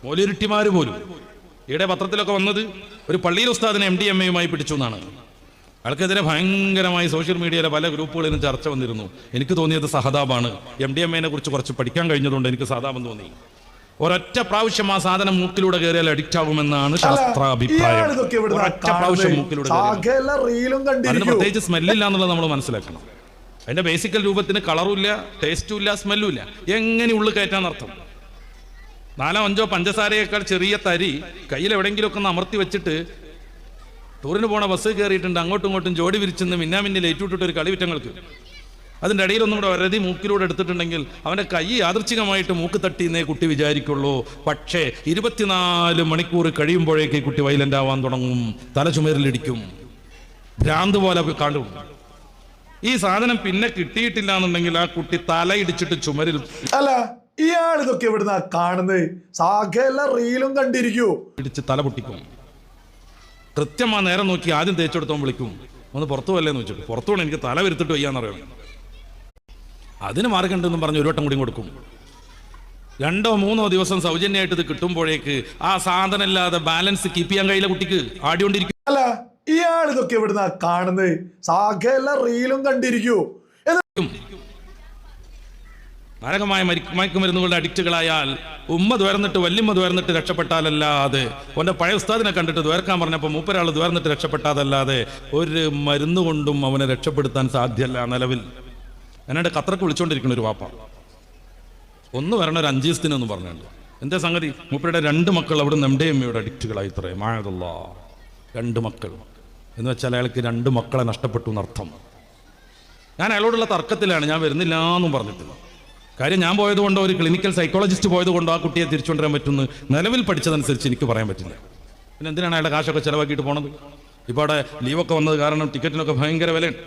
മൗലവിമാർ പോലും. ഈയിടെ പത്രത്തിലൊക്കെ വന്നത് ഒരു പള്ളിയിൽ ഉസ്താദിനെ MDMA പിടിച്ചു എന്നാണ്. അയാൾക്കെതിരെ ഭയങ്കരമായി സോഷ്യൽ മീഡിയയിലെ പല ഗ്രൂപ്പുകളിലും ചർച്ച വന്നിരുന്നു. എനിക്ക് തോന്നിയത് സഹതാപാണ്. MDMA കുറിച്ച് കുറച്ച് പഠിക്കാൻ കഴിഞ്ഞതുകൊണ്ട് എനിക്ക് സഹതാപം തോന്നി. ഒരൊറ്റ പ്രാവശ്യം ആ സാധനം മൂക്കിലൂടെ കയറിയാൽ അഡിക്റ്റ് ആകുമെന്നാണ് ശാസ്ത്രാഭിപ്രായം. ഒരൊറ്റ പ്രാവശ്യം മൂക്കിലൂടെ അതിന് പ്രത്യേകിച്ച് സ്മെല്ലില്ല എന്നുള്ളത് നമ്മൾ മനസ്സിലാക്കണം. അതിന്റെ ബേസിക്കൽ രൂപത്തിന് കളറും ഇല്ല, ടേസ്റ്റും ഇല്ല, സ്മെല്ലും ഇല്ല. എങ്ങനെ ഉള്ളു കയറ്റാന്നർത്ഥം? 4-5 പഞ്ചസാരയേക്കാൾ ചെറിയ തരി കയ്യിൽ എവിടെയെങ്കിലുമൊക്കെ ഒന്ന് അമർത്തി വെച്ചിട്ട് ടൂറിന് പോണ ബസ് കയറിയിട്ടുണ്ട്, അങ്ങോട്ടും ഇങ്ങോട്ടും ജോഡി വിരിച്ചെന്ന് മിന്നാമിന്നിൽ ഏറ്റുവിട്ടിട്ട് ഒരു കളിവിറ്റങ്ങൾക്ക് അതിൻ്റെ ഇടയിൽ ഒന്നും കൂടെ വരതി മൂക്കിലൂടെ എടുത്തിട്ടുണ്ടെങ്കിൽ അവൻ്റെ കൈ യാദൃച്ഛികമായിട്ട് മൂക്ക് തട്ടിയെന്നേ കുട്ടി വിചാരിക്കുള്ളൂ. പക്ഷേ 24 മണിക്കൂർ കഴിയുമ്പോഴേക്ക് ഈ കുട്ടി വയലന്റ് ആവാൻ തുടങ്ങും, തല ചുമരിലിടിക്കും, ഭ്രാന്ത് പോലെ കാണും. ഈ സാധനം പിന്നെ കിട്ടിയിട്ടില്ല എന്നുണ്ടെങ്കിൽ ആ കുട്ടി തല ഇടിച്ചിട്ട് ചുമരിൽ. അല്ല, ഇയാൾ ഇതൊക്കെ എവിടുന്നാ കാണുന്നത്? സകല റീലും കണ്ടിരിക്കൂ, ഇടിച്ച് തല പൊട്ടിക്കും. കൃത്യമാ നേരം നോക്കി ആദ്യം തേച്ചെടുത്തോ വിളിക്കും, ഒന്ന് പുറത്തു പോലെന്ന് വെച്ചിട്ട്. പുറത്തു പോകണം, എനിക്ക് തല വരുത്തിട്ട് വയ്യാന്നറിയണം. അതിന് മാർഗമുണ്ടെന്നും പറഞ്ഞ് ഒരു വട്ടം കൂടി കൊടുക്കും. 2-3 ദിവസം സൗജന്യമായിട്ട് ഇത് കിട്ടുമ്പോഴേക്ക് ആ സാധനം ഇല്ലാതെ ബാലൻസ് കീപ്പ് ചെയ്യാൻ കഴിയില്ല കുട്ടിക്ക്, ആടിക്കൊണ്ടിരിക്കും. അല്ല, ഇയാൾ ഇതൊക്കെ എവിടുന്നാ കാണുന്നത്? സകല റീലും കണ്ടിരിക്കൂ. മാരകമായ മയക്കുമരുന്നുകളുടെ അഡിക്റ്റുകളായാൽ ഉമ്മ ദ്വേർന്നിട്ട് വല്യമ്മ ദ്വേർന്നിട്ട് രക്ഷപ്പെട്ടാലല്ലാതെ, ഓൻ്റെ പഴയ ഉസ്താദിനെ കണ്ടിട്ട് ദ്വേർക്കാൻ പറഞ്ഞപ്പോൾ മൂപ്പരാൾ ദ്വേർന്നിട്ട് രക്ഷപ്പെട്ടാതല്ലാതെ ഒരു മരുന്ന് കൊണ്ടും അവനെ രക്ഷപ്പെടുത്താൻ സാധ്യമല്ല നിലവിൽ. എന്നോട് ഖത്തർക്ക് വിളിച്ചുകൊണ്ടിരിക്കുന്ന ഒരു വാപ്പ, ഒന്ന് വരണ ഒരു 5 ദിവസത്തിനൊന്നും പറഞ്ഞുണ്ട്. എന്താ സംഗതി? മൂപ്പരുടെ 2 മക്കൾ അവിടെ നിന്ന് MDMA അഡിക്റ്റുകളായി. ഇത്രേ മാഴതല്ല, 2 മക്കൾ എന്ന് വെച്ചാൽ അയാൾക്ക് 2 മക്കളെ നഷ്ടപ്പെട്ടു എന്നർത്ഥം. ഞാൻ അയാളോടുള്ള തർക്കത്തിലാണ്, ഞാൻ വരുന്നില്ല എന്നും പറഞ്ഞിട്ടില്ല. കാര്യം ഞാൻ പോയതുകൊണ്ടോ ഒരു ക്ലിനിക്കൽ സൈക്കോളജിസ്റ്റ് പോയതുകൊണ്ടോ ആ കുട്ടിയെ തിരിച്ചുകൊണ്ടുവരാൻ പറ്റുമെന്ന് നിലവിൽ പഠിച്ചതനുസരിച്ച് എനിക്ക് പറയാൻ പറ്റില്ല. പിന്നെ എന്തിനാണ് അയാളുടെ കാശൊക്കെ ചിലവാക്കിയിട്ട് പോണത്? ഇപ്പോൾ അവിടെ ലീവൊക്കെ വന്നത് കാരണം ടിക്കറ്റിനൊക്കെ ഭയങ്കര വിലയുണ്ട്.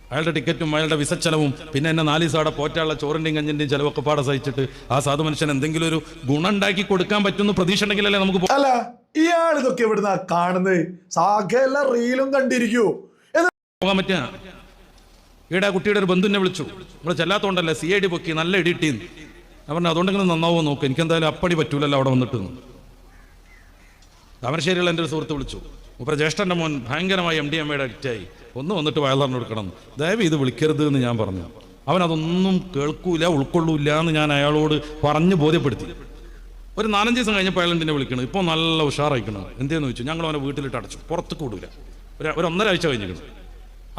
അയാളുടെ ടിക്കറ്റും അയാളുടെ വിസ ചെലവും പിന്നെ എന്നെ 4 ദിവസം അവിടെ പോറ്റാനുള്ള ചോറിൻ്റെയും കഞ്ഞിൻ്റെയും ചിലവൊക്കെ പാടെ സഹിച്ചിട്ട് ആ സാധു മനുഷ്യൻ എന്തെങ്കിലും ഒരു ഗുണം ഉണ്ടാക്കി കൊടുക്കാൻ പറ്റുമെന്ന് പ്രതീക്ഷ ഉണ്ടെങ്കിലല്ലേ നമുക്ക്. അല്ല, ഇയാൾ ഇതൊക്കെ എവിടുന്നാ കാണുന്നത്? സകല റീലും കണ്ടിരിക്കൂ, പോകാൻ പറ്റുക. ഈടെ കുട്ടിയുടെ ഒരു ബന്ധുവിനെ വിളിച്ചു, നമ്മൾ ചെല്ലാത്തോണ്ടല്ലേ CID പൊക്കി നല്ല എഡിറ്റീന്ന്. ഞാൻ പറഞ്ഞു അതുകൊണ്ടെങ്കിലും നന്നാവോ നോക്ക്, എനിക്കെന്തായാലും അപ്പടി പറ്റൂലല്ലോ അവിടെ വന്നിട്ട്. താമരശ്ശേരിയുള്ള എൻ്റെ ഒരു സുഹൃത്ത് വിളിച്ചു, മൂപ്പര ജ്യേഷ്ഠൻ്റെ മോൻ ഭയങ്കരമായി MDMA അഡിക്റ്റായി, ഒന്ന് വന്നിട്ട് വയലറിന് കൊടുക്കണം, ദയവ് ഇത് വിളിക്കരുത് എന്ന് ഞാൻ പറഞ്ഞു. അവനതൊന്നും കേൾക്കൂല, ഉൾക്കൊള്ളൂല്ല എന്ന് ഞാൻ അയാളോട് പറഞ്ഞ് ബോധ്യപ്പെടുത്തി. ഒരു 4-5 ദിവസം കഴിഞ്ഞപ്പോൾ അയാൾ എന്നെ വിളിക്കണം, ഇപ്പോൾ നല്ല ഉഷാറായിക്കണം. എന്തെന്ന് ചോദിച്ചു. ഞങ്ങൾ അവനെ വീട്ടിലിട്ട് അടച്ചു, പുറത്ത് കൂടില്ല. ഒരു 1.5 ആഴ്ച കഴിഞ്ഞിരിക്കണം.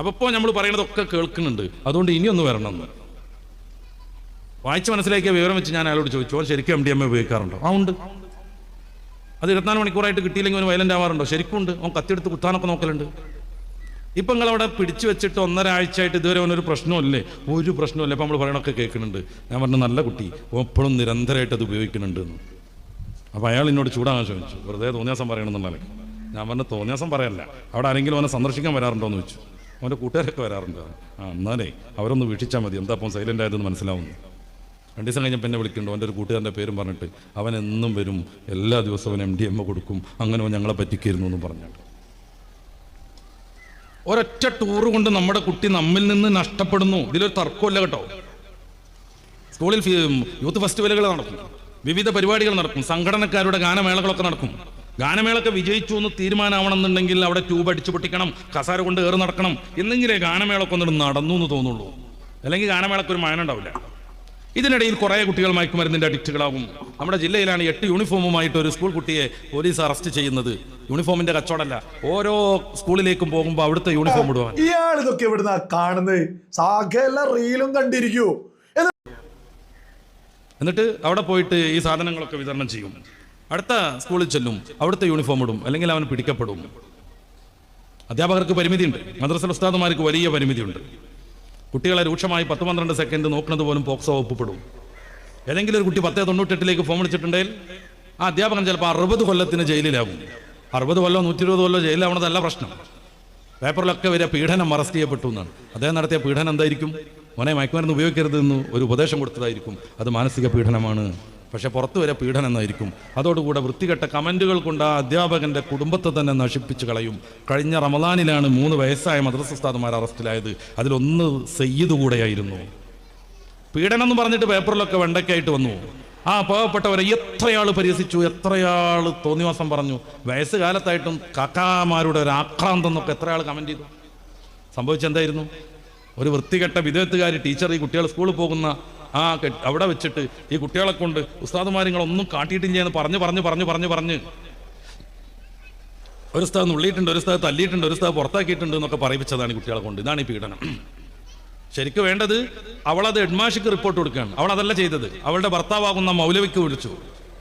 അപ്പോൾ ഇപ്പോൾ നമ്മൾ പറയണതൊക്കെ കേൾക്കുന്നുണ്ട്, അതുകൊണ്ട് ഇനിയൊന്ന് വരണം എന്ന് വായിച്ച് മനസ്സിലാക്കിയ വിവരം വെച്ച് ഞാൻ അയാളോട് ചോദിച്ചു, അവൻ ശരിക്കും MDMA ഉപയോഗിക്കാറുണ്ടോ? ആ ഉണ്ട്. അത് 24 മണിക്കൂറായിട്ട് കിട്ടിയില്ലെങ്കിൽ അവന് വയലന്റ് ആവാറുണ്ടോ? ശരിക്കും ഉണ്ട്. അവൻ കത്തിയെടുത്ത് കുത്താനൊക്കെ നോക്കലുണ്ട്. ഇപ്പം നിങ്ങളവിടെ പിടിച്ചു വെച്ചിട്ട് 1.5 ആഴ്ചയായിട്ട് ഇതുവരെ അവനൊരു പ്രശ്നമല്ലേ? ഒരു പ്രശ്നമല്ലേ? ഇപ്പം നമ്മൾ പറയണൊക്കെ കേൾക്കുന്നുണ്ട്. ഞാൻ പറഞ്ഞു നല്ല കുട്ടി, എപ്പോഴും നിരന്തരമായിട്ട് അത് ഉപയോഗിക്കുന്നുണ്ട് എന്ന്. അപ്പോൾ അയാൾ എന്നോട് ചൂടാകാൻ ശ്രമിച്ചു, വെറുതെ തോന്നിയാസം പറയണമെന്നുണ്ടെങ്കിൽ. ഞാൻ പറഞ്ഞു തോന്നിയാസം പറയല്ല, അവിടെ ആരെങ്കിലും അവനെ സന്ദർശിക്കാൻ വരാറുണ്ടോ എന്ന് ചോദിച്ചു. അവൻ്റെ കൂട്ടുകാരൊക്കെ വരാറുണ്ട്. എന്നാലേ അവരൊന്ന് വീക്ഷിച്ചാൽ മതി, എന്താ അപ്പം സൈലൻ്റ് ആയതെന്ന് മനസ്സിലാവുന്നു. 2 ദിവസം കഴിഞ്ഞപ്പോൾ എന്നെ വിളിക്കുന്നുണ്ട്, അവൻ്റെ ഒരു കൂട്ടുകാരൻ്റെ പേരും പറഞ്ഞിട്ട്, അവൻ എന്നും വരും, എല്ലാ ദിവസവും അവൻ MDMA കൊടുക്കും, അങ്ങനെ അവൻ ഞങ്ങളെ പറ്റിക്കായിരുന്നു എന്നും പറഞ്ഞിട്ട്. ഒരൊറ്റ ടൂറ് കൊണ്ട് നമ്മുടെ കുട്ടി നമ്മിൽ നിന്ന് നഷ്ടപ്പെടുന്നു. ഇതിലൊരു തർക്കമില്ല കേട്ടോ. സ്കൂളിൽ യൂത്ത് ഫെസ്റ്റിവലുകൾ നടക്കും, വിവിധ പരിപാടികൾ നടക്കും, സംഘടനക്കാരുടെ ഗാനമേളകളൊക്കെ നടക്കും. ഗാനമേളൊക്കെ വിജയിച്ചു എന്ന് തീരുമാനമാവണമെന്നുണ്ടെങ്കിൽ അവിടെ ട്യൂബ് അടിച്ചു പൊട്ടിക്കണം, കസാര കൊണ്ട് കയറി നടക്കണം, എന്നെങ്കിലേ ഗാനമേളൊക്കെ ഒന്നിട്ട് നടന്നു എന്ന് തോന്നുള്ളൂ. അല്ലെങ്കിൽ ഗാനമേളക്ക് ഒരു മാനം ഉണ്ടാവില്ല. ഇതിനിടയിൽ കുറേ കുട്ടികൾ മയക്കുമരുന്നിൻ്റെ അഡിക്റ്റുകളാകും. നമ്മുടെ ജില്ലയിലാണ് 8 യൂണിഫോമുമായിട്ട് ഒരു സ്കൂൾ കുട്ടിയെ പോലീസ് അറസ്റ്റ് ചെയ്യുന്നത്. യൂണിഫോമിന്റെ കച്ചവടമല്ല, ഓരോ സ്കൂളിലേക്കും പോകുമ്പോൾ അവിടുത്തെ യൂണിഫോം ഇടുവാൻ. ഇയാൾ ഇതൊക്കെ എവിടുന്നാ കാണുന്നത്? സകല റീലും കണ്ടിരിക്കൂ. എന്നിട്ട് അവിടെ പോയിട്ട് ഈ സാധനങ്ങളൊക്കെ വിതരണം ചെയ്യും. അടുത്ത സ്കൂളിൽ ചെല്ലും, അവിടുത്തെ യൂണിഫോം ഇടും, അല്ലെങ്കിൽ അവൻ പിടിക്കപ്പെടും. അധ്യാപകർക്ക് പരിമിതിയുണ്ട്, മദ്രസ ഉസ്താദുമാർക്ക് വലിയ പരിമിതിയുണ്ട്. കുട്ടികളെ രൂക്ഷമായി 10-12 സെക്കൻഡ് നോക്കുന്നത് പോലും പോക്സോ ഒപ്പപ്പെടും. ഏതെങ്കിലും ഒരു കുട്ടി 1098 ഫോം വിളിച്ചിട്ടുണ്ടെങ്കിൽ ആ അധ്യാപകൻ ചിലപ്പോൾ 60 കൊല്ലത്തിന് ജയിലിലാകും. 60 കൊല്ലോ 120 കൊല്ലോ ജയിലിലാവണതല്ല പ്രശ്നം. പേപ്പറിലൊക്കെ വരെ പീഡനം അറസ്റ്റ് ചെയ്യപ്പെട്ടു എന്നാണ്. അദ്ദേഹം നടത്തിയ പീഡനം എന്തായിരിക്കും? മോനെ മയക്കുമരുന്ന് ഉപയോഗിക്കരുതെന്ന് ഒരു ഉപദേശം കൊടുത്തതായിരിക്കും. അത് മാനസിക പീഡനമാണ്. പക്ഷെ പുറത്തു വരെ പീഡനം എന്നായിരിക്കും. അതോടുകൂടെ വൃത്തികെട്ട കമൻറ്റുകൾ കൊണ്ട് ആ അധ്യാപകൻ്റെ കുടുംബത്തെ തന്നെ നശിപ്പിച്ച് കളയും. കഴിഞ്ഞ റമദാനിലാണ് 3 വയസ്സായ മദ്രസ ഉസ്താദുമാർ അറസ്റ്റിലായത്. അതിലൊന്ന് സയ്യിദ് കൂടെയായിരുന്നു. പീഡനം എന്ന് പറഞ്ഞിട്ട് പേപ്പറിലൊക്കെ വെണ്ടയ്ക്കായിട്ട് വന്നു. ആ പാവപ്പെട്ടവരെ എത്രയാൾ പരിഹസിച്ചു, എത്രയാൾ തോന്നിവാസം പറഞ്ഞു. വയസ്സുകാലത്തായിട്ടും കാക്കാമാരുടെ ഒരു ആക്രാന്തം എന്നൊക്കെ എത്രയാൾ കമന്റ് ചെയ്തു. സംഭവിച്ചെന്തായിരുന്നു? ഒരു വൃത്തികെട്ട വിദേഹത്തുകാരി ടീച്ചർ ഈ കുട്ടികൾ സ്കൂളിൽ പോകുന്ന അവിടെ വെച്ചിട്ട് ഈ കുട്ടികളെ കൊണ്ട് ഉസ്താദുമാരിങ്ങളൊന്നും കാട്ടിയിട്ടില്ല എന്ന് പറഞ്ഞ് ഒരു സ്ഥലം നുള്ളിയിട്ടുണ്ട്, ഒരു സ്ഥലത്ത് തല്ലിയിട്ടുണ്ട്, ഒരു സ്ഥലത്ത് പുറത്താക്കിയിട്ടുണ്ട് എന്നൊക്കെ പറയിപ്പിച്ചതാണ് ഈ കുട്ടികളെ കൊണ്ട്. ഇതാണ് ഈ പീഡനം. ശരിക്കും വേണ്ടത് അവളത് ഹെഡ്മാഷിക്ക് റിപ്പോർട്ട് കൊടുക്കുകയാണ്. അവൾ അതല്ല ചെയ്തത്. അവളുടെ ഭർത്താവാകുന്ന മൗലവിക്ക് വിളിച്ചു.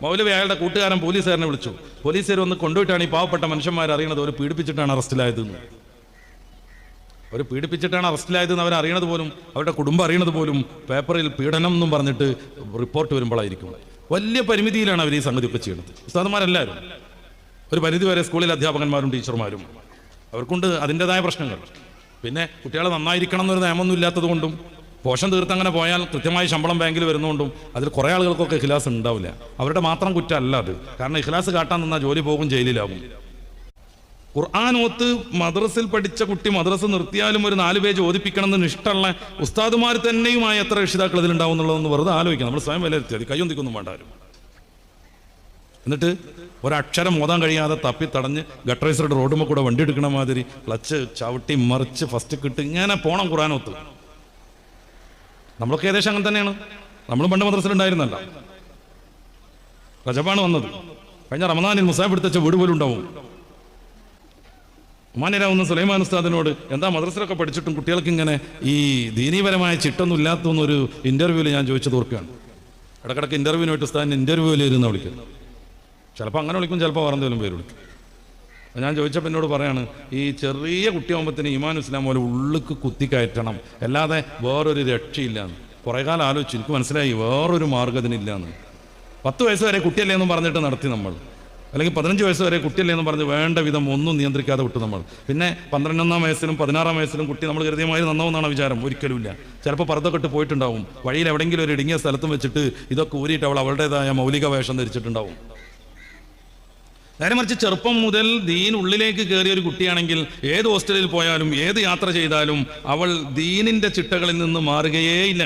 മൗലവി അയാളുടെ കൂട്ടുകാരൻ പോലീസുകാരനെ വിളിച്ചു. പോലീസുകാർ ഒന്ന് കൊണ്ടുപോയിട്ടാണ് ഈ പാവപ്പെട്ട മനുഷ്യന്മാർ അറിയണത് ഒരു പീഡിപ്പിച്ചിട്ടാണ് അറസ്റ്റിലായതെന്ന്. അവർ പീഡിപ്പിച്ചിട്ടാണ് അറസ്റ്റിലായതെന്ന് അവരറിയണത് പോലും, അവരുടെ കുടുംബം അറിയണത് പോലും പേപ്പറിൽ പീഡനം എന്നും പറഞ്ഞിട്ട് റിപ്പോർട്ട് വരുമ്പോഴായിരിക്കും. വലിയ പരിമിതിയിലാണ് അവർ ഈ സംഗതിയൊക്കെ ചെയ്യുന്നത്. ഉസ്താദന്മാരെല്ലാവരും ഒരു പരിധി വരെ സ്കൂളിലെ അധ്യാപകന്മാരും ടീച്ചർമാരും അവർക്കുണ്ട് അതിൻ്റെതായ പ്രശ്നങ്ങൾ. പിന്നെ കുട്ടികളെ നന്നായിരിക്കണം എന്നൊരു നിയമമൊന്നും ഇല്ലാത്തത് കൊണ്ടും പോഷൻ തീർത്ത് അങ്ങനെ പോയാൽ കൃത്യമായി ശമ്പളം ബാങ്കിൽ വരുന്നതുകൊണ്ടും അതിൽ കുറേ ആളുകൾക്കൊക്കെ ഇഖ്ലാസ് ഉണ്ടാവില്ല. അവരുടെ മാത്രം കുറ്റമല്ല അത്. കാരണം ഇഖ്ലാസ് കാട്ടാൻ നിന്നാൽ ജോലി പോകും, ജയിലിലാകും. ഖുർആൻ മദ്രസിൽ പഠിച്ച കുട്ടി മദ്രസ നിർത്തിയാലും ഒരു 4 പേജ് ഓദിപ്പിക്കണം എന്ന് ഇഷ്ടമുള്ള ഉസ്താദുമാർ തന്നെയുമായ എത്ര രക്ഷിതാക്കൾ ഇതിലുണ്ടാവും എന്നുള്ളതൊന്ന് വെറുതെ ആലോചിക്കാം. നമ്മൾ സ്വയം വിലയിരുത്തിയാൽ കയ്യൊന്നിക്കൊന്നും വേണ്ട ആരും. എന്നിട്ട് ഒരക്ഷരം ഓതാൻ കഴിയാതെ തപ്പി തടഞ്ഞ് ഗട്ടറൈസറുടെ റോഡുമ്പോൾ കൂടെ വണ്ടി എടുക്കണ മാതിരി ക്ലച്ച് ചവിട്ടി മറിച്ച് ഫസ്റ്റ് കിട്ട് ഇങ്ങനെ പോണം ഖുർആനോത്ത്. നമ്മളൊക്കെ ഏകദേശം അങ്ങനെ തന്നെയാണ്. നമ്മളും പണ്ട് മദ്രസയിലുണ്ടായിരുന്നല്ല. റജബാണ് വന്നത്. കഴിഞ്ഞ റമദാനിൽ മുസാഫ് എടുത്തുവെച്ച വീട് പോലും ഉണ്ടാവും. ഉമാനിരാവുന്ന സുലൈമാൻ ഉസ്താദിനോട് എന്താ മദ്രസയിലൊക്കെ പഠിച്ചിട്ടും കുട്ടികൾക്ക് ഇങ്ങനെ ഈ ദീനീപരമായ ചിട്ടൊന്നും ഇല്ലാത്തൊന്നൊരു ഇന്റർവ്യൂവിൽ ഞാൻ ചോദിച്ചത് ഓർക്കുകയാണ്. ഇടക്കിടക്ക് ഇന്റർവ്യൂവിനായിട്ട് ഉസ്താദിന് ഇന്റർവ്യൂവിൽ ഇരുന്ന് വിളിക്കുന്നു. ചിലപ്പോൾ അങ്ങനെ വിളിക്കും, ചിലപ്പോൾ വേറെ എന്തെങ്കിലും പേര് വിളിക്കും. ഞാൻ ചോദിച്ചപ്പോൾ എന്നോട് പറയാണ്, ഈ ചെറിയ കുട്ടിയാകുമ്പോഴത്തേന് ഈമാൻ ഇസ്ലാം പോലെ ഉള്ളിക്ക് കുത്തിക്കയറ്റണം, അല്ലാതെ വേറൊരു രക്ഷയില്ലാന്ന്. കുറേ കാലം ആലോചിച്ചു, എനിക്ക് മനസ്സിലായി വേറൊരു മാർഗ്ഗത്തിനില്ലാന്ന്. 10 വയസ്സ് വരെ കുട്ടിയല്ലേ എന്നും പറഞ്ഞിട്ട് നടത്തി നമ്മൾ, അല്ലെങ്കിൽ 15 വയസ്സ് വരെ കുട്ടിയല്ലേ എന്ന് പറഞ്ഞ് വേണ്ട വിധം ഒന്നും നിയന്ത്രിക്കാതെ വിട്ടു നമ്മൾ. പിന്നെ 11-ാം വയസ്സിലും 16-ാം വയസ്സിലും കുട്ടി നമ്മൾ കരുതിയമായി നന്നാവുമെന്നാണ് വിചാരം. ഒരിക്കലുമില്ല. ചിലപ്പോൾ പർദ്ദക്കെട്ട് പോയിട്ടുണ്ടാവും, വഴിയിൽ എവിടെയെങ്കിലും ഒരു ഇടുങ്ങിയ സ്ഥലത്തും വെച്ചിട്ട് ഇതൊക്കെ ഊരിയിട്ട് അവൾ അവളുടേതായ മൗലിക വേഷം ധരിച്ചിട്ടുണ്ടാവും. നേരെ മറിച്ച് ചെറുപ്പം മുതൽ ദീൻ ഉള്ളിലേക്ക് കയറിയ ഒരു കുട്ടിയാണെങ്കിൽ ഏത് ഹോസ്റ്റലിൽ പോയാലും ഏത് യാത്ര ചെയ്താലും അവൾ ദീനിന്റെ ചിട്ടകളിൽ നിന്ന് മാറുകയേ ഇല്ല.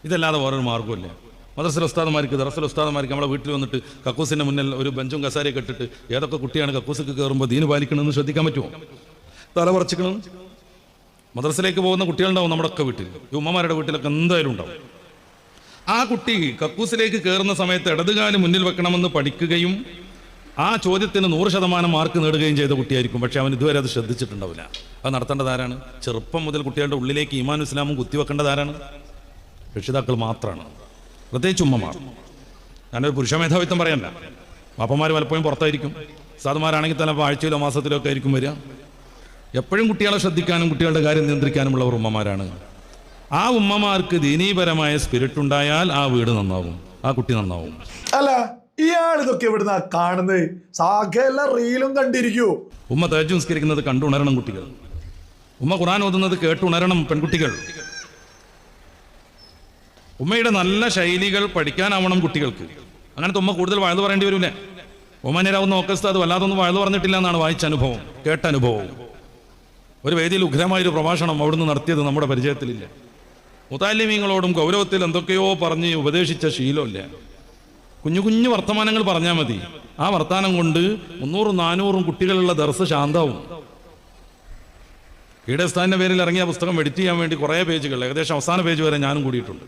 ഇതല്ലാതെ വേറൊരു മാർഗ്ഗമില്ല. മദ്രസ ഉസ്താദന്മാർക്ക് ദർസൽ ഉസ്താദന്മാർക്ക് നമ്മളെ വീട്ടിൽ വന്നിട്ട് കക്കൂസിന്റെ മുന്നിൽ ഒരു ബെഞ്ചും കസാരയൊക്കെ ഇട്ടിട്ട് ഏതൊക്കെ കുട്ടിയാണ് കക്കൂസിക്ക് കയറുമ്പോൾ ദീന് പാലിക്കണമെന്ന് ശ്രദ്ധിക്കാൻ പറ്റുമോ? തല പറിച്ചിക്കണം. മദ്രസയിലേക്ക് പോകുന്ന കുട്ടികളുണ്ടാവും നമ്മുടെയൊക്കെ വീട്ടിൽ, ഈ ഉമ്മമാരുടെ വീട്ടിലൊക്കെ എന്തായാലും ഉണ്ടാവും. ആ കുട്ടി കക്കൂസിലേക്ക് കയറുന്ന സമയത്ത് ഇടതുകാല് മുന്നിൽ വെക്കണമെന്ന് പഠിക്കുകയും ആ ചോദ്യത്തിന് 100% മാർക്ക് നേടുകയും ചെയ്ത കുട്ടിയായിരിക്കും. പക്ഷെ അവൻ ഇതുവരെ അത് ശ്രദ്ധിച്ചിട്ടുണ്ടാവില്ല. അത് നടത്തേണ്ടതാരാണ്? ചെറുപ്പം മുതൽ കുട്ടികളുടെ ഉള്ളിലേക്ക് ഈമാനും ഇസ്ലാമും കുത്തിവെക്കേണ്ടതാരാണ്? രക്ഷിതാക്കൾ മാത്രമാണ്, പ്രത്യേകിച്ച് ഉമ്മമാർ. ഞാനൊരു പുരുഷ മേധാവിത്വം പറയല്ല. പാപ്പന്മാർ പലപ്പോഴും പുറത്തായിരിക്കും, സാധുമാരാണെങ്കിൽ തന്നെ ആഴ്ചയിലോ മാസത്തിലോ ഒക്കെ ആയിരിക്കും വരിക. എപ്പോഴും കുട്ടികളെ ശ്രദ്ധിക്കാനും കുട്ടികളുടെ കാര്യം നിയന്ത്രിക്കാനുമുള്ളവർ ഉമ്മമാരാണ്. ആ ഉമ്മമാർക്ക് ദീനീപരമായ സ്പിരിറ്റ് ഉണ്ടായാൽ ആ വീട് നന്നാവും, ആ കുട്ടി നന്നാവും. അല്ല, ഇയാൾ ഇതൊക്കെ എവിടുന്നാ കാണുന്നത്? സകല റീലും കണ്ടിരിക്കൂ. ഉമ്മ തഹജ്ജുദ് നിസ്കരിക്കുന്നത് കണ്ടുണരണം കുട്ടികൾ. ഉമ്മ ഖുർആൻ ഓതുന്നത് കേട്ടുണരണം പെൺകുട്ടികൾ. ഉമ്മയുടെ നല്ല ശൈലികൾ പഠിക്കാനാവണം കുട്ടികൾക്ക്. അങ്ങനത്തെ ഉമ്മ കൂടുതൽ വഴുതു പറയേണ്ടി വരില്ല. ഉമ്മനേരാവുന്ന ഓക്കസ്താദ് വല്ലാതൊന്നും വഴുതു പറഞ്ഞിട്ടില്ല എന്നാണ് വായിച്ച അനുഭവം, കേട്ട അനുഭവം. ഒരു വേദിയിൽ ഉഗ്രമായൊരു പ്രഭാഷണം അവിടുന്ന് നടത്തിയത് നമ്മുടെ പരിചയത്തിലില്ല. മുതാലിമീങ്ങളോടും ഗൗരവത്തിൽ എന്തൊക്കെയോ പറഞ്ഞ് ഉപദേശിച്ച ശീലമില്ല. കുഞ്ഞു കുഞ്ഞു വർത്തമാനങ്ങൾ പറഞ്ഞാൽ മതി. ആ വർത്തമാനം കൊണ്ട് 300-400 കുട്ടികളുള്ള ദർസ് ശാന്താവും. ഈടെ ഉസ്താദിന്റെ പേരിൽ ഇറങ്ങിയ പുസ്തകം എഡിറ്റ് ചെയ്യാൻ വേണ്ടി കുറേ പേജുകൾ, ഏകദേശം അവസാന പേജ് വരെ ഞാനും കൂടിയിട്ടുണ്ട്.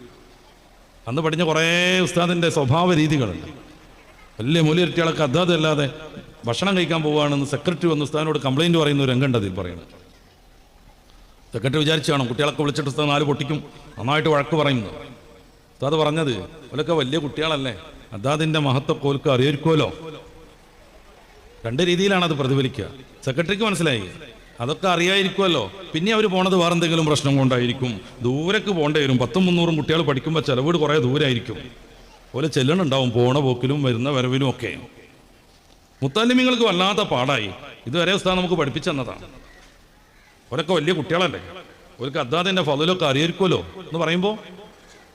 അന്ന് പഠിച്ച കുറേ ഉസ്താദിന്റെ സ്വഭാവ രീതികളുണ്ട്. വലിയ മൂല്യരട്ടികളൊക്കെ അല്ലാതെ ഭക്ഷണം കഴിക്കാൻ പോവുകയാണെന്ന് സെക്രട്ടറി വന്ന് ഉസ്താദിനോട് കംപ്ലൈന്റ് പറയുന്ന ഒരു രംഗമുണ്ട് അതിൽ പറയുന്നത്. സെക്രട്ടറി വിചാരിച്ചു കാണും കുട്ടികളൊക്കെ വിളിച്ചിട്ട് ഉസ്താദ് 4 പൊട്ടിക്കും, നന്നായിട്ട് വഴക്ക് പറയുന്നത്. ഉസ്താദ് പറഞ്ഞത് അവരൊക്കെ വലിയ കുട്ടികളല്ലേ, അതാതിൻ്റെ മഹത്വം ഓൽക്ക് അറിയായിരിക്കുമല്ലോ. 2 രീതിയിലാണ് അത് പ്രതിഫലിക്കുക. സെക്രട്ടറിക്ക് മനസ്സിലായി അതൊക്കെ അറിയായിരിക്കുമല്ലോ, പിന്നെ അവർ പോണത് വേറെ എന്തെങ്കിലും പ്രശ്നം കൊണ്ടായിരിക്കും, ദൂരക്ക് പോകേണ്ടി വരും. 10-300 കുട്ടികൾ പഠിക്കുമ്പോൾ ചിലവീട് കുറേ ദൂരമായിരിക്കും. പോലെ ചെല്ലണുണ്ടാവും പോണ പോക്കിലും വരുന്ന വരവിലും ഒക്കെ. മുത്താലിമീങ്ങൾക്ക് വല്ലാത്ത പാടായി. ഇതുവരെ ഉസ്താദ് നമുക്ക് പഠിപ്പിച്ചെന്നതാണ്. അവരൊക്കെ വലിയ കുട്ടികളല്ലേ, അവർക്ക് അദ്ദാദിൻ്റെ ഫളലൊക്കെ അറിയായിരിക്കുമല്ലോ എന്ന് പറയുമ്പോൾ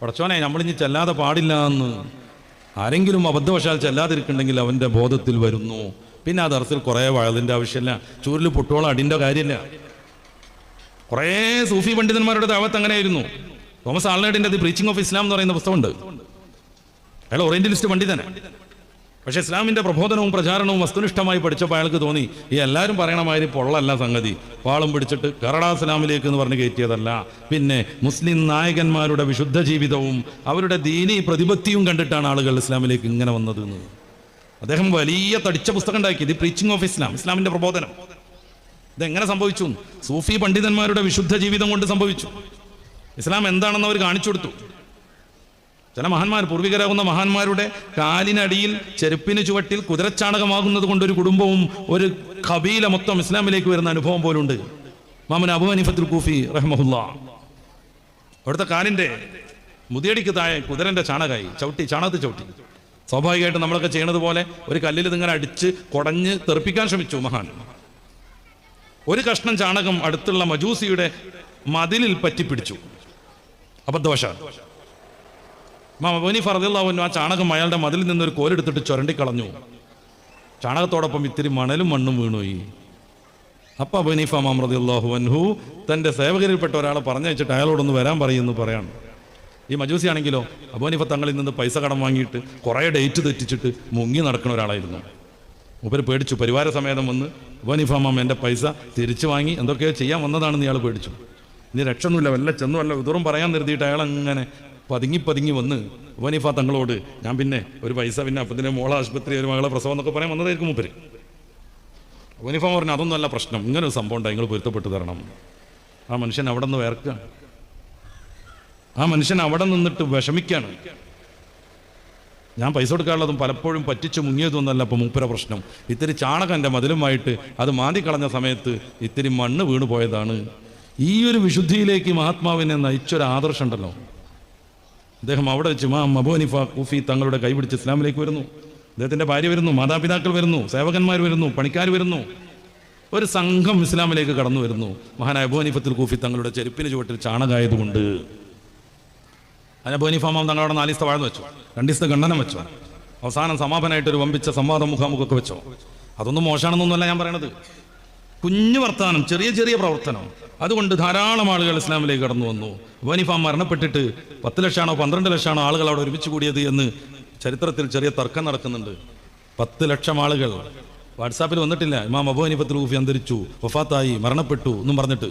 പടച്ചോനെ നമ്മളിഞ്ഞ് ചെല്ലാതെ പാടില്ല എന്ന് ആരെങ്കിലും അബദ്ധവശാൽ ചെല്ലാതിരിക്കുന്നുണ്ടെങ്കിൽ അവൻ്റെ ബോധത്തിൽ വരുന്നു. പിന്നെ ആ ദർസിൽ കുറേ വഴതിൻ്റെ ആവശ്യമില്ല, ചൂരിൽ പൊട്ടോളം അടിൻ്റെ കാര്യമില്ല. കുറേ സൂഫി പണ്ഡിതന്മാരുടെ ദഅവത്ത് അങ്ങനെയായിരുന്നു. തോമസ് ആൾനേഡിൻ്റെ ദി പ്രീച്ചിങ് ഓഫ് ഇസ്ലാം എന്ന് പറയുന്ന പുസ്തകമുണ്ട്. അയാൾ ഓറിയന്റലിസ്റ്റ് പണ്ഡിതനാണ്. പക്ഷെ ഇസ്ലാമിന്റെ പ്രബോധനവും പ്രചാരണവും വസ്തുനിഷ്ഠമായി പഠിച്ചപ്പോൾ അയാൾക്ക് തോന്നി ഈ എല്ലാവരും പറയണ മാതിരി പൊള്ളല്ല സംഗതി, പാളും പിടിച്ചിട്ട് കറടാ ഇസ്ലാമിലേക്ക് എന്ന് പറഞ്ഞ് കയറ്റിയതല്ല. പിന്നെ മുസ്ലിം നായകന്മാരുടെ വിശുദ്ധ ജീവിതവും അവരുടെ ദീനി പ്രതിപത്തിയും കണ്ടിട്ടാണ് ആളുകൾ ഇസ്ലാമിലേക്ക് ഇങ്ങനെ വന്നത് എന്ന് അദ്ദേഹം വലിയ തടിച്ച പുസ്തകം ഉണ്ടാക്കി, ദി പ്രീച്ചിങ് ഓഫ് ഇസ്ലാം, ഇസ്ലാമിന്റെ പ്രബോധനം. ഇതെങ്ങനെ സംഭവിച്ചു? സൂഫി പണ്ഡിതന്മാരുടെ വിശുദ്ധ ജീവിതം കൊണ്ട് സംഭവിച്ചു. ഇസ്ലാം എന്താണെന്ന് അവർ കാണിച്ചു കൊടുത്തു. ചില മഹാന്മാർ, പൂർവികരാകുന്ന മഹാന്മാരുടെ കാലിനടിയിൽ ചെരുപ്പിന് ചുവട്ടിൽ കുതിരച്ചാണകമാകുന്നത് കൊണ്ട് ഒരു കുടുംബവും ഒരു ഖബീല മൊത്തം ഇസ്ലാമിലേക്ക് വരുന്ന അനുഭവം പോലുണ്ട്. ഇമാം അബൂ ഹനീഫത്തുൽ കൂഫി റഹ്മഹുല്ലാ, അവിടുത്തെ കാലിന്റെ മുതിയടിക്ക് താഴെ കുതിരന്റെ ചാണകമായി ചാണകത്തിൽ ചവിട്ടി. സ്വാഭാവികമായിട്ട് നമ്മളൊക്കെ ചെയ്യണത് പോലെ ഒരു കല്ലിൽ ഇതിങ്ങനെ അടിച്ച് കുടഞ്ഞ് തെറിപ്പിക്കാൻ ശ്രമിച്ചു മഹാൻ. ഒരു കഷ്ണം ചാണകം അടുത്തുള്ള മജൂസിയുടെ മതിലിൽ പറ്റിപ്പിടിച്ചു, അബദ്ധവശാൽ. ഇമാം അബൂ ഹനീഫ റളിയല്ലാഹു അൻഹു ആ ചാണകം അയാളുടെ മതിലിൽ നിന്നൊരു കോലെടുത്തിട്ട് ചുരണ്ടിക്കളഞ്ഞു. ചാണകത്തോടൊപ്പം ഇത്തിരി മണലും മണ്ണും വീണുപോയി. അപ്പം അബൂ ഹനീഫ ഇമാം റളിയല്ലാഹു അൻഹു തൻ്റെ സേവകരിൽപ്പെട്ട ഒരാളെ പറഞ്ഞയച്ചിട്ട് അയാളോടൊന്ന് വരാൻ പറയുമെന്ന് പറയാണ്. ഈ മജൂസി ആണെങ്കിലോ അബൂ ഹനീഫ തങ്ങളിൽ നിന്ന് പൈസ കടം വാങ്ങിയിട്ട് കുറേ ഡേറ്റ് തെറ്റിച്ചിട്ട് മുങ്ങി നടക്കുന്ന ഒരാളായിരുന്നു. മൂപ്പര് പേടിച്ചു. പരിവാര സമേതം വന്ന് അബൂ ഹനീഫ ഇമാം എൻ്റെ പൈസ തിരിച്ചു വാങ്ങി എന്തൊക്കെയോ ചെയ്യാൻ വന്നതാണെന്ന് ഇയാൾ പേടിച്ചു. ഇനി രക്ഷയൊന്നുമില്ല, വല്ല ചെന്നു വല്ല വിതുറും പറയാൻ നിർത്തിയിട്ട് അയാൾ അങ്ങനെ പതുങ്ങി വന്ന് അബൂ ഹനീഫ തങ്ങളോട് ഞാൻ പിന്നെ ഒരു പൈസ പിന്നെ അപ്പത്തിൻ്റെ മോളെ ആശുപത്രി ഒരു മകളെ പ്രസവം എന്നൊക്കെ പറയാൻ വന്നതായിരിക്കും മൂപ്പര്. അബൂ ഹനീഫ പറഞ്ഞു അതൊന്നുമല്ല പ്രശ്നം, ഇങ്ങനെ ഒരു സംഭവം ഉണ്ടായി, നിങ്ങൾ പൊരുത്തപ്പെട്ട് തരണം. ആ മനുഷ്യൻ അവിടെ നിന്ന് വേർക്കുകയാണ്. ആ മനുഷ്യൻ അവിടെ നിന്നിട്ട് വിഷമിക്കുകയാണ്. ഞാൻ പൈസ കൊടുക്കാനുള്ളതും പലപ്പോഴും പറ്റിച്ച് മുങ്ങിയതൊന്നല്ല ഇപ്പോൾ മൂപ്പര പ്രശ്നം. ഇത്തിരി ചാണകം എൻ്റെ മതിലുമായിട്ട് അത് മാന്തി കളഞ്ഞ സമയത്ത് ഇത്തിരി മണ്ണ് വീണു പോയതാണ്. ഈ ഒരു വിശുദ്ധിയിലേക്ക് മഹാത്മാവിനെ നയിച്ചൊരു ആദർശം ഉണ്ടല്ലോ. അദ്ദേഹം അവിടെ വെച്ച് ഇമാം അബൂ ഹനീഫ കൂഫി തങ്ങളുടെ കൈപിടിച്ച് ഇസ്ലാമിലേക്ക് വരുന്നു. അദ്ദേഹത്തിൻ്റെ ഭാര്യ വരുന്നു, മാതാപിതാക്കൾ വരുന്നു, സേവകന്മാർ വരുന്നു, പണിക്കാർ വരുന്നു. ഒരു സംഘം ഇസ്ലാമിലേക്ക് കടന്നു വരുന്നു. മഹാനായ അബൂ ഹനീഫത്തുൽ കൂഫി തങ്ങളുടെ ചെരുപ്പിന് ചുവട്ടിൽ ചാണകമായതുകൊണ്ട് അബൂ ഹനീഫ ഇമാം തങ്ങളവിടെ 4 ദിവസത്തെ വാഴ്ന്നു വെച്ചു, 2 ദിവസത്തെ ഖണ്ഡനം വെച്ചു, അവസാനം സമാപനമായിട്ടൊരു വമ്പിച്ച സംവാദം മുഖാമുഖമൊക്കെ വെച്ചോ. അതൊന്നും മോശമാണെന്നൊന്നുമല്ല ഞാൻ പറയണത്. കുഞ്ഞു വർത്താനം, ചെറിയ പ്രവർത്തനം, അതുകൊണ്ട് ധാരാളം ആളുകൾ ഇസ്ലാമിലേക്ക് കടന്നു വന്നു. അബൂ ഹനീഫ മരണപ്പെട്ടിട്ട് 10 ലക്ഷമാണോ 12 ലക്ഷമാണോ ആളുകൾ അവിടെ ഒരുമിച്ച് കൂടിയത് എന്ന് ചരിത്രത്തിൽ ചെറിയ തർക്കം നടക്കുന്നുണ്ട്. 10 ലക്ഷം ആളുകൾ വാട്സാപ്പിൽ വന്നിട്ടില്ല ഇമാം അബൂ ഹനീഫത്തുൽ കൂഫി അന്തരിച്ചു, വഫാത്തായി, മരണപ്പെട്ടു എന്നും പറഞ്ഞിട്ട്.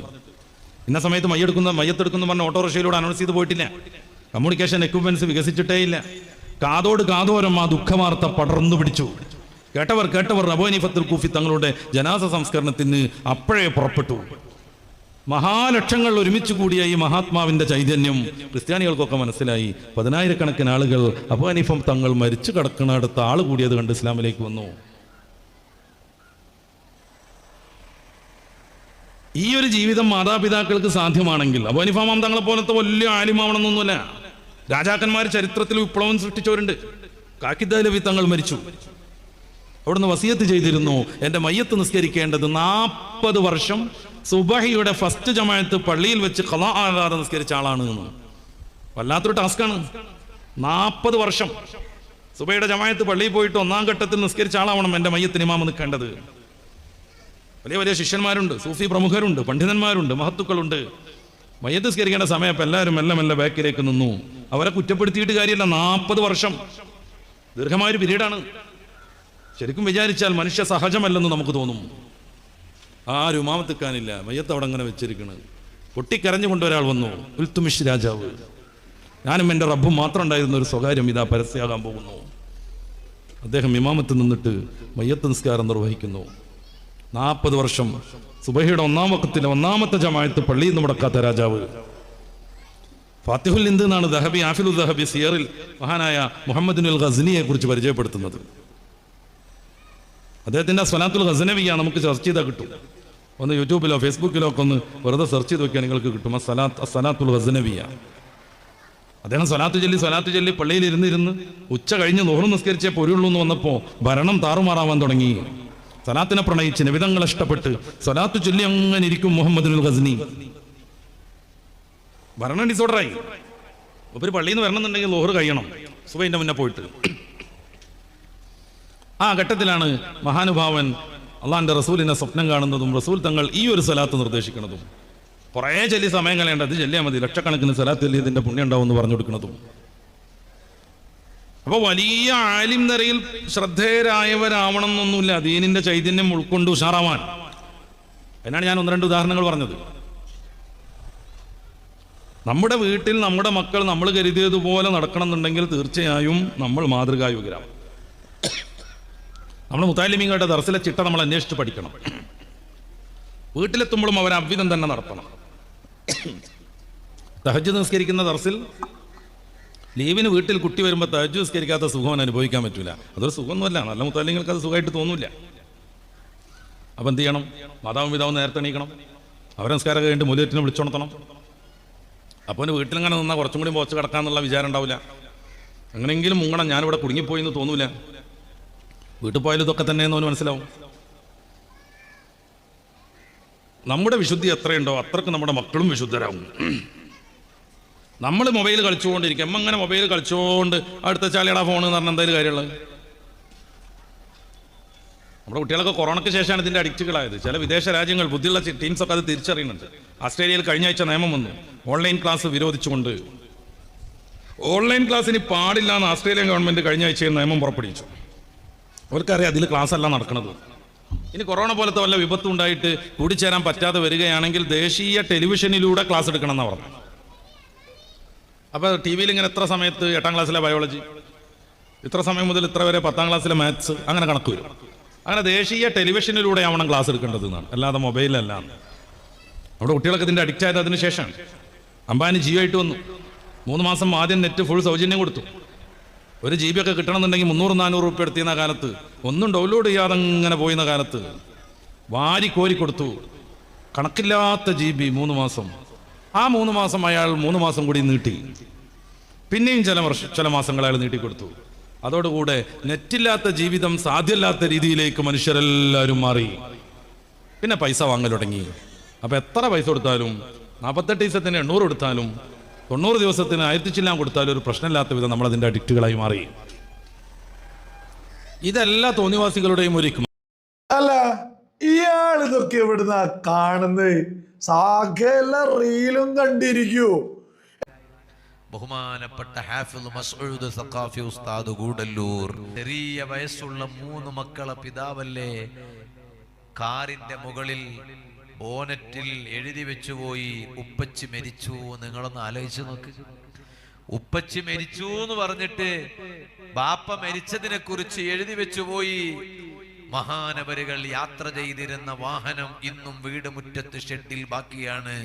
ഇന്ന സമയത്ത് മയ്യത്തെടുക്കുന്ന പറഞ്ഞ ഓട്ടോറിക്ഷയിലൂടെ അനൗൺസ് ചെയ്ത് പോയിട്ടില്ല. കമ്മ്യൂണിക്കേഷൻ എക്യുപ്മെന്റ്സ് വികസിച്ചിട്ടേ ഇല്ല. കാതോരം ആ ദുഃഖവാർത്ത പടർന്നു പിടിച്ചു. കേട്ടവർ അബൂ ഹനീഫത്തുൽ കൂഫി തങ്ങളുടെ ജനാസ സംസ്കരണത്തിന് അപ്പോഴേ പുറപ്പെട്ടു. മഹാലക്ഷങ്ങൾ ഒരുമിച്ച് കൂടിയ ഈ മഹാത്മാവിന്റെ ചൈതന്യം ക്രിസ്ത്യാനികൾക്കൊക്കെ മനസ്സിലായി. 10,000-കണക്കിന് ആളുകൾ അബൂ ഹനീഫ തങ്ങൾ മരിച്ചു കിടക്കുന്നിടത്ത് ആൾ കൂടിയത് കണ്ട് ഇസ്ലാമിലേക്ക് വന്നു. ഈ ഒരു ജീവിതം മാതാപിതാക്കൾക്ക് സാധ്യമാണെങ്കിൽ അബൂ ഹനീഫ ഇമാം തങ്ങളെ പോലത്തെ വലിയ ആലിമാവണമെന്നൊന്നുമല്ല. രാജാക്കന്മാർ ചരിത്രത്തിൽ വിപ്ലവം സൃഷ്ടിച്ചവരുണ്ട്. കാക്കിദ് ദഹ്ലവി തങ്ങൾ മരിച്ചു, അവിടുന്ന് വസിയത്ത് ചെയ്തിരുന്നു എൻ്റെ മയ്യത്ത് നിസ്കരിക്കേണ്ടത് 40 വർഷം സുബഹിയുടെ ഫസ്റ്റ് ജമാഅത്ത് പള്ളിയിൽ വെച്ച് ഖളാ ആകാതെ നിസ്കരിച്ച ആളാണ് എന്ന്. വല്ലാത്തൊരു ടാസ്ക്കാണ്. 40 വർഷം സുബഹിയുടെ ജമാഅത്ത് പള്ളിയിൽ പോയിട്ട് 1-ാം ഘട്ടത്തിൽ നിസ്കരിച്ച ആളാവണം എൻ്റെ മയ്യത്തിന് ഇമാം നിൽക്കേണ്ടത്. വലിയ ശിഷ്യന്മാരുണ്ട്, സൂഫി പ്രമുഖരുണ്ട്, പണ്ഡിതന്മാരുണ്ട്, മഹത്തുക്കളുണ്ട്. മയ്യത്ത് നിസ്കരിക്കേണ്ട സമയം എല്ലാവരും മെല്ലെ ബാക്കിലേക്ക് നിന്നു. അവരെ കുറ്റപ്പെടുത്തിയിട്ട് കാര്യമില്ല. 40 വർഷം ദീർഘമായൊരു പീരീഡാണ്. ശരിക്കും വിചാരിച്ചാൽ മനുഷ്യ സഹജമല്ലെന്ന് നമുക്ക് തോന്നും. ആരും ഉമാമത്തിക്കാനില്ല, മയ്യത്ത് അവിടെ അങ്ങനെ വെച്ചിരിക്കുന്നത്. പൊട്ടിക്കരഞ്ഞുകൊണ്ട് ഒരാൾ വന്നു, ഉൽത്തുമിഷ് രാജാവ്, ഞാനും എൻ്റെ റബ്ബും മാത്രം ഉണ്ടായിരുന്ന ഒരു സ്വകാര്യം ഇതാ പരസ്യമാകാൻ പോകുന്നു. അദ്ദേഹം ഇമാമത്ത് നിന്നിട്ട് മയ്യത്ത് നിസ്കാരം നിർവഹിക്കുന്നു. 40 വർഷം സുബഹിയുടെ 1-ാം വഖത്തിലെ 1-ാമത്തെ ജമാഅത്ത് പള്ളിയിൽ നിന്ന് മുടക്കാത്ത രാജാവ്. ഫാത്തിഹുൽ ഹിന്ദ് എന്നാണ് ദഹബി ആഫിലുൽ ദഹബി സിയറിൽ മഹാനായ മുഹമ്മദുൽ ഗസ്നിയെ കുറിച്ച് പരിചയപ്പെടുത്തുന്നത്. അദ്ദേഹത്തിൻ്റെ സ്വലാത്തുൽ ഗസ്നവിയ നമുക്ക് സെർച്ച് ചെയ്താൽ കിട്ടും. ഒന്ന് യൂട്യൂബിലോ ഫേസ്ബുക്കിലോ ഒക്കെ ഒന്ന് വെറുതെ സെർച്ച് ചെയ്ത് നോക്കിയാൽ നിങ്ങൾക്ക് കിട്ടും. സ്വലാത്തുൽ ഗസ്നവിയ. അദ്ദേഹം സ്വലാത്ത് ചൊല്ലി പള്ളിയിൽ ഇരുന്ന് ഉച്ച കഴിഞ്ഞ് ളുഹ്ർ നിസ്കരിച്ചേ പൊരുള്ളൂ എന്ന് വന്നപ്പോൾ ഭരണം താറുമാറാവാൻ തുടങ്ങി. സ്വലാത്തിനെ പ്രണയിച്ച് നിബിധങ്ങൾ ഇഷ്ടപ്പെട്ട് സ്വലാത്ത് ചൊല്ലി അങ്ങനെ ഇരിക്കും മുഹമ്മദുൽ ഗസ്നി. ഭരണം ഡിസോർഡറായി. ഒരു പള്ളിയിൽ നിന്ന് വരണമെന്നുണ്ടെങ്കിൽ ളുഹ്ർ കഴിയണം, സുബഹിന്റെ മുന്നേ പോയിട്ട്. ആ ഘട്ടത്തിലാണ് മഹാനുഭാവൻ അള്ളാഹിന്റെ റസൂലിനെ സ്വപ്നം കാണുന്നതും റസൂൽ തങ്ങൾ ഈ ഒരു സ്വലാത്ത് നിർദ്ദേശിക്കുന്നതും. കുറേ ചൊല്ലി സമയം കളയേണ്ട, അത് ചൊല്ലിയാൽ മതി, ലക്ഷക്കണക്കിന് സ്വലാത്ത് ചൊല്ലി ഇതിന്റെ പുണ്യം ഉണ്ടാവും എന്ന് പറഞ്ഞു കൊടുക്കുന്നതും. അപ്പോൾ വലിയ ആലിം നിരയിൽ ശ്രദ്ധേയരായവരാവണം എന്നൊന്നുമില്ല, ദീനിന്റെ ചൈതന്യം ഉൾക്കൊണ്ട് ഉഷാറാവാൻ. എന്നാണ് ഞാൻ 1-2 ഉദാഹരണങ്ങൾ പറഞ്ഞത്. നമ്മുടെ വീട്ടിൽ നമ്മുടെ മക്കൾ നമ്മൾ കരുതിയതുപോലെ നടക്കണം എന്നുണ്ടെങ്കിൽ തീർച്ചയായും നമ്മൾ മാതൃകായോഗ്യരാവും. നമ്മൾ മുത്താലിമീങ്ങളുടെ ദർസിലെ ചിട്ട നമ്മൾ അന്വേഷിച്ച് പഠിക്കണം. വീട്ടിലെത്തുമ്പോഴും അവർ അവ്വിധം തന്നെ നടത്തണം. തഹജ്ജുദ് നിസ്കരിക്കുന്ന ദർസിൽ ലീവിന് വീട്ടിൽ കുട്ടി വരുമ്പോൾ തഹജ്ജുദ് നിസ്കരിക്കാത്ത സുഖം അനുഭവിക്കാൻ പറ്റില്ല. അതൊരു സുഖമൊന്നുമല്ല, നല്ല മുത്താലിങ്ങൾക്ക് അത് സുഖമായിട്ട് തോന്നില്ല. അപ്പം എന്ത് ചെയ്യണം? മാതാവും പിതാവും നേരത്തെ എണീക്കണം, അവരെ നിസ്കാരം കഴിഞ്ഞിട്ട് മുലിയറ്റിനെ വിളിച്ചുണർത്തണം. അപ്പോൾ വീട്ടിലിങ്ങനെ നിന്നാൽ കുറച്ചും കൂടി പോച്ച് കിടക്കാന്നുള്ള വിചാരം ഉണ്ടാവില്ല. എങ്ങനെയെങ്കിലും മുങ്ങണം, ഞാനിവിടെ കുടുങ്ങിപ്പോയി എന്ന് തോന്നൂല. വീട്ടിൽ പോയാലും ഇതൊക്കെ തന്നെയെന്ന് അവന് മനസ്സിലാവും. നമ്മുടെ വിശുദ്ധി എത്രയുണ്ടോ അത്രക്ക് നമ്മുടെ മക്കളും വിശുദ്ധരാകും. നമ്മൾ മൊബൈൽ കളിച്ചുകൊണ്ടിരിക്കും, അങ്ങനെ മൊബൈൽ കളിച്ചുകൊണ്ട് അടുത്ത ചാളിയടാ ഫോൺ എന്ന് പറഞ്ഞാൽ എന്തായാലും കാര്യമുള്ളത്. നമ്മുടെ കുട്ടികളൊക്കെ കൊറോണയ്ക്ക് ശേഷമാണ് ഇതിൻ്റെ അഡിക്റ്റുകളായത്. ചില വിദേശ രാജ്യങ്ങൾ ബുദ്ധിയുള്ള ടീംസൊക്കെ അത് തിരിച്ചറിയുന്നുണ്ട്. ഓസ്ട്രേലിയയിൽ കഴിഞ്ഞ ആഴ്ച നിയമം വന്നു, ഓൺലൈൻ ക്ലാസ് വിരോധിച്ചുകൊണ്ട്. ഓൺലൈൻ ക്ലാസ്സിന് പാടില്ല എന്ന് ഓസ്ട്രേലിയൻ ഗവൺമെൻറ് കഴിഞ്ഞ ആഴ്ചയിൽ നിയമം പുറപ്പെടുവിച്ചു. അവർക്കറിയാം അതിൽ ക്ലാസ് അല്ല നടക്കുന്നത്. ഇനി കൊറോണ പോലത്തെ വല്ല വിപത്തും ഉണ്ടായിട്ട് കൂടിച്ചേരാൻ പറ്റാതെ വരികയാണെങ്കിൽ ദേശീയ ടെലിവിഷനിലൂടെ ക്ലാസ് എടുക്കണം എന്നാണ് പറഞ്ഞത്. അപ്പോൾ ടി വിയിൽ ഇങ്ങനെ എത്ര സമയത്ത് 8ാം ക്ലാസ്സിലെ ബയോളജി, ഇത്ര സമയം മുതൽ ഇത്ര വരെ 10ാം ക്ലാസ്സിലെ മാത്സ്, അങ്ങനെ കണക്ക് വരും. അങ്ങനെ ദേശീയ ടെലിവിഷനിലൂടെ ആവണം ക്ലാസ് എടുക്കേണ്ടത് എന്നാണ്, അല്ലാതെ മൊബൈലല്ല. നമ്മുടെ കുട്ടികളൊക്കെ ഇതിൻ്റെ അഡിക്റ്റ് ആയത് അതിന് ശേഷമാണ്. അംബാനി ജിയോ ആയിട്ട് വന്നു. 3 മാസം ആദ്യം നെറ്റ് ഫുൾ സൗജന്യം കൊടുത്തു. 1 GB ഒക്കെ കിട്ടണമെന്നുണ്ടെങ്കിൽ 300-400 രൂപ എടുത്തിരുന്ന കാലത്ത്, ഒന്നും ഡൗൺലോഡ് ചെയ്യാതെ ഇങ്ങനെ പോയിരുന്ന കാലത്ത് വാരി കോരി കൊടുത്തു. കണക്കില്ലാത്ത GB 3 മാസം. ആ 3 മാസം അയാൾ 3 മാസം കൂടി നീട്ടി. പിന്നെയും ചില മാസങ്ങൾ അയാൾ നീട്ടിക്കൊടുത്തു. അതോടുകൂടെ നെറ്റില്ലാത്ത ജീവിതം സാധ്യമല്ലാത്ത രീതിയിലേക്ക് മനുഷ്യരെല്ലാവരും മാറി. പിന്നെ പൈസ വാങ്ങൽ തുടങ്ങി. അപ്പം എത്ര പൈസ കൊടുത്താലും, 48 ദിവസത്തിന് 800 കൊടുത്താലും, 90 ദിവസത്തിന് 1000 ചില്ലാൻ കൊടുത്താലും ഒരു പ്രശ്നമില്ലാത്ത വിധം നമ്മളതിൻ്റെ അഡിക്റ്റുകളായി മാറി. ഇതെല്ലാ തോന്നിവാസികളുടെയും ഒരു അല്ല, ഇയാൾ ഇതൊക്കെ എവിടുന്നാ കാണുന്നത്? സകല റീലും കണ്ടിരിക്കൂ. ബഹുമാനപ്പെട്ട ഹാഫിദ് മസ്ഊദ് സഖാഫി ഉസ്താദ് ഗൂഡല്ലൂർ ചെറിയ വയസ്സുള്ള 3 മക്കളെ പിതാവല്ലേ. കാറിന്റെ മുകളിൽ ബോനറ്റിൽ എഴുതി വെച്ചുപോയി ഉപ്പച്ചി മരിച്ചു. നിങ്ങളൊന്ന് ആലോചിച്ച് നോക്ക്. ഉപ്പച്ചി മരിച്ചു എന്ന് പറഞ്ഞിട്ട് ബാപ്പ മരിച്ചതിനെ കുറിച്ച് എഴുതി വെച്ചുപോയി. മഹാനവരുകൾ യാത്ര ചെയ്തിരുന്ന വാഹനം ഇന്നും വീട് മുറ്റത്ത് ഷെഡിൽ ബാക്കിയാണ്.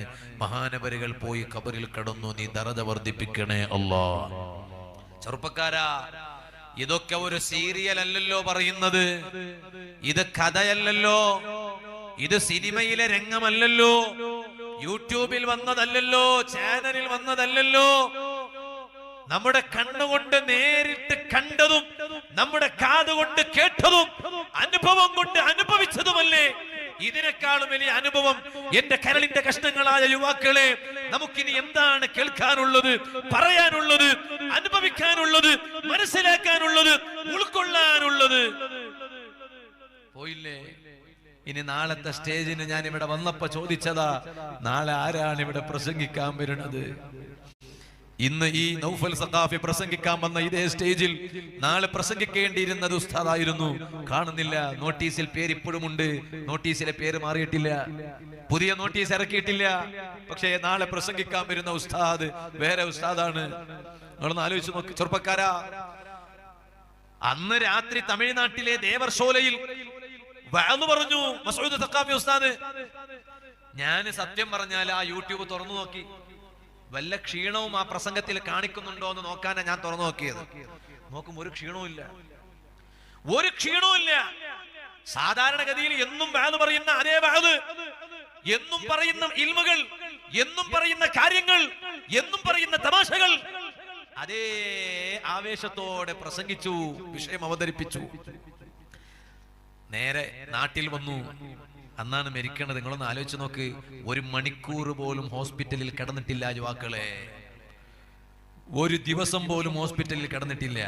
മഹാനവരുകൾ പോയി ഖബറിൽ കടന്നു. നീ ദറജ വർദ്ധിപ്പിക്കണേ അല്ലാ. ചെറുപ്പക്കാരാ, ഇതൊക്കെ ഒരു സീരിയൽ അല്ലല്ലോ പറയുന്നത്, ഇത് കഥയല്ലല്ലോ, ഇത് സിനിമയിലെ രംഗമല്ലല്ലോ, യൂട്യൂബിൽ വന്നതല്ലല്ലോ, ചാനലിൽ വന്നതല്ലല്ലോ. നമ്മുടെ കണ്ണുകൊണ്ട് നേരിട്ട് കണ്ടതും നമ്മുടെ കാതുകൊണ്ട് കേട്ടതും അനുഭവം കൊണ്ട് അനുഭവിച്ചതുമല്ലേ. ഇതിനേക്കാളും വലിയ അനുഭവം എന്റെ കരളിന്റെ കഷ്ണങ്ങളായ യുവാക്കളെ നമുക്കിനി എന്താണ് കേൾക്കാനുള്ളത്, പറയാനുള്ളത്, അനുഭവിക്കാനുള്ളത്, മനസ്സിലാക്കാനുള്ളത്, ഉൾക്കൊള്ളാനുള്ളത്? പോയില്ലേ? ഇനി നാളത്തെ സ്റ്റേജിന് ഞാൻ ഇവിടെ വന്നപ്പോ ചോദിച്ചതാ, നാളെ ആരാണ് ഇവിടെ പ്രസംഗിക്കാൻ വരുന്നത്? ഇന്ന് ഈ നൗഫൽ സഖാഫി പ്രസംഗിക്കാൻ വന്ന ഇതേ സ്റ്റേജിൽ നാളെ പ്രസംഗിക്കേണ്ടിയിരുന്നത് ഉസ്താദായിരുന്നു. കാണുന്നില്ല. നോട്ടീസിൽ പേര് ഇപ്പോഴും ഉണ്ട്, നോട്ടീസിലെ പേര് മാറിയിട്ടില്ല, പുതിയ നോട്ടീസ് ഇറക്കിയിട്ടില്ല. പക്ഷേ നാളെ പ്രസംഗിക്കാൻ വരുന്ന ഉസ്താദ് വേറെ ഉസ്താദാണ്. നിങ്ങളൊന്ന് ആലോചിച്ച് നോക്ക് ചെറുപ്പക്കാരാ. അന്ന് രാത്രി തമിഴ്നാട്ടിലെ ദേവർശോലയിൽ വഅദ് പറഞ്ഞു മസ്ഊദ് സഖാഫി ഉസ്താദ്. ഞാൻ സത്യം പറഞ്ഞാൽ ആ യൂട്യൂബ് തുറന്നു നോക്കി, വല്ല ക്ഷീണവും ആ പ്രസംഗത്തിൽ കാണിക്കുന്നുണ്ടോ എന്ന് നോക്കാനാണ് ഞാൻ തുറന്നു നോക്കിയത്. നോക്കുമ്പോൾ ഒരു ക്ഷീണവും ഇല്ല, ഒരു ക്ഷീണവും ഇല്ല. സാധാരണഗതിയിൽ എന്നും വഅദ് പറയുന്ന അതേ വഅദ്, എന്നും പറയുന്ന ഇൽമുകൾ, എന്നും പറയുന്ന കാര്യങ്ങൾ, എന്നും പറയുന്ന തമാശകൾ അതേ ആവേശത്തോടെ പ്രസംഗിച്ചു, വിഷയം അവതരിപ്പിച്ചു. നേരെ നാട്ടിൽ വന്നു. അന്നാണ് മരിക്കണത്. നിങ്ങളൊന്ന് ആലോചിച്ച് നോക്ക്. 1 മണിക്കൂർ പോലും ഹോസ്പിറ്റലിൽ കിടന്നിട്ടില്ല യുവാക്കളെ. 1 ദിവസം പോലും ഹോസ്പിറ്റലിൽ കിടന്നിട്ടില്ല.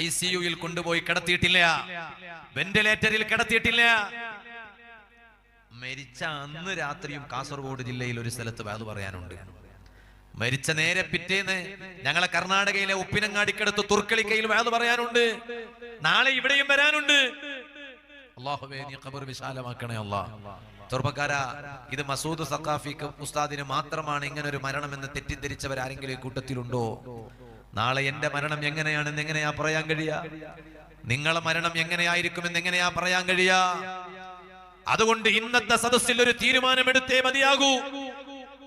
ICUയിൽ കൊണ്ടുപോയി കിടത്തിയിട്ടില്ല, വെന്റിലേറ്ററിൽ കിടത്തിയിട്ടില്ല. മരിച്ച അന്ന് രാത്രിയും കാസർഗോഡ് ജില്ലയിൽ ഒരു സ്ഥലത്ത് വഅദ് പറയാനുണ്ട്. മരിച്ച നേരെ പിറ്റേന്ന് ഞങ്ങളെ കർണാടകയിലെ ഉപ്പിനങ്ങാടിക്കടുത്ത് തുർക്കളിക്കയിൽ വാത് പറയാനുണ്ട്. നാളെ ഇവിടെയും വരാനുണ്ട്. അല്ലാഹുവേ നീ ഖബർ വിശാലമാക്കണേ അല്ലാ. ചെറുപ്പക്കാരാ, ഇത് മസൂദ് സഖാഫിക്ക് ഉസ്താദിന് മാത്രമാണ് ഇങ്ങനെ ഒരു മരണം എന്ന് തെറ്റിദ്ധരിച്ചവരാരെങ്കിലും ഈ കൂട്ടത്തിലുണ്ടോ? നാളെ എന്റെ മരണം എങ്ങനെയാണെന്ന് എങ്ങനെയാ പറയാൻ കഴിയാ? നിങ്ങളെ മരണം എങ്ങനെയായിരിക്കുമെന്ന് എങ്ങനെയാ പറയാൻ കഴിയാ? അതുകൊണ്ട് ഇന്നത്തെ സദസ്സിൽ ഒരു തീരുമാനമെടുത്തേ മതിയാകൂ.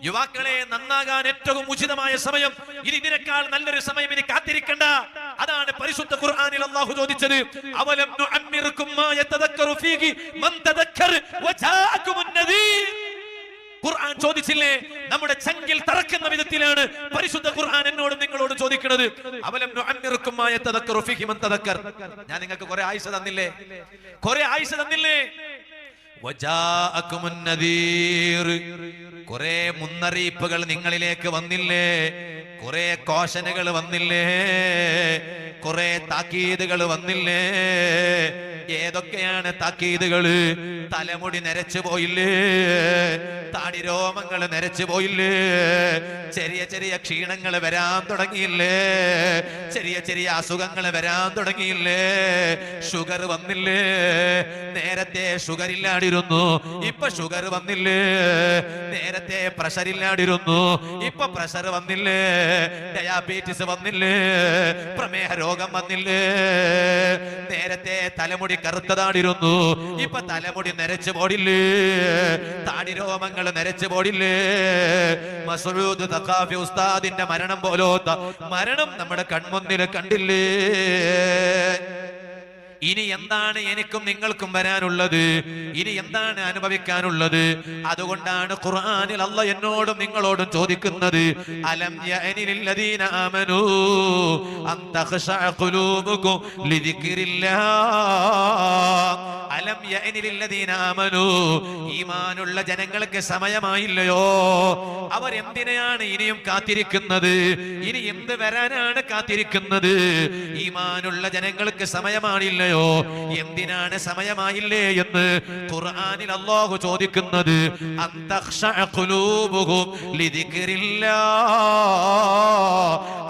യുവാക്കളെ, നന്നാകാൻ ഏറ്റവും ഉചിതമായ സമയം ഇനി ഇതിനേക്കാൾ നല്ലൊരു സമയം ഇനി കാത്തിരിക്കണ്ട. അതാണ് പരിശുദ്ധ ഖുർആനിൽ അല്ലാഹു ചോദിച്ചത്, അവലം നുഅമ്മിറുകും മാ യതദക്കറു ഫീഹി മൻ തദക്കർ വജാഅകുമുൻ നദീർ. ഖുർആൻ ചോദിച്ചില്ലേ? നമ്മുടെ ചങ്കിൽ തറക്കുന്ന വിധത്തിലാണ് പരിശുദ്ധ ഖുർആൻ എന്നോടും നിങ്ങളോടും ചോദിക്കുന്നത്. അവലം നുഅമ്മിറുകും മാ യതദക്കറു ഫീഹി മൻ തദക്കർ. ഞാൻ നിങ്ങൾക്ക് കുറെ ആയുസ് തന്നില്ലേ? കുറെ ആയുസ് തന്നില്ലേ? വജാഅകുമുൻ നദീർ. കുറെ മുന്നറിയിപ്പുകൾ നിങ്ങളിലേക്ക് വന്നില്ലേ? കുറെ കോശനുകൾ വന്നില്ലേ? കുറെ താക്കീതുകൾ വന്നില്ലേ? ഏതൊക്കെയാണ് താക്കീതുകള്? തലമുടി നരച്ചു പോയില്ലേ? താടിരോമങ്ങൾ നരച്ചു പോയില്ലേ? ചെറിയ ചെറിയ ക്ഷീണങ്ങൾ വരാൻ തുടങ്ങിയില്ലേ? ചെറിയ ചെറിയ അസുഖങ്ങൾ വരാൻ തുടങ്ങിയില്ലേ? ഷുഗർ വന്നില്ലേ? നേരത്തെ ഷുഗർ ഇല്ലാണ്ടിരുന്നു, ഇപ്പൊ ഷുഗർ വന്നില്ലേ? നേരത്തെ പ്രഷർ ഇല്ലാണ്ടിരുന്നു, ഇപ്പൊ പ്രഷർ വന്നില്ലേ? ഡയാബറ്റീസ് വന്നില്ലേ? പ്രമേഹ രോഗം വന്നില്ലേ? നേരത്തെ തലമുടി കറുത്തതാടിരുന്നു, ഇപ്പൊ തലമുടി നരച്ചു പോടില്ലേ? താടിരോമങ്ങൾ നരച്ചു പോടില്ലേ? മസ്ഊദ് സഖാഫി ഉസ്താദിന്റെ മരണം പോലോത്ത മരണം നമ്മുടെ കൺമുന്നിൽ കണ്ടില്ലേ? ഇനി എന്താണ് എനിക്കും നിങ്ങൾക്കും വരാനുള്ളത്? ഇനി എന്താണ് അനുഭവിക്കാനുള്ളത്? അതുകൊണ്ടാണ് ഖുർആനിൽ അല്ലാഹ് എന്നോടും നിങ്ങളോടും ചോദിക്കുന്നത്, അലം യഅനിലില്ലദീന ആമനൂ അൻ തഖ്ശഅ ഖുലൂബുകും ലിദിക്രില്ലാഹ്. അലം യഅനിലില്ലദീന ആമനൂ, ഈമാനുള്ള ജനങ്ങൾക്ക് സമയമായില്ലയോ? അവർ എന്തിനെയാണ് ഇനിയും കാത്തിരിക്കുന്നത്? ഇനി എന്ത് വരാനാണ് കാത്തിരിക്കുന്നത്? ഈമാനുള്ള ജനങ്ങൾക്ക് സമയമാണില്ലയോ? എന്തിനാണ് സമയമായില്ലേ എന്ന് ഖുർആനിൽ അല്ലാഹു ചോദിക്കുന്നത്.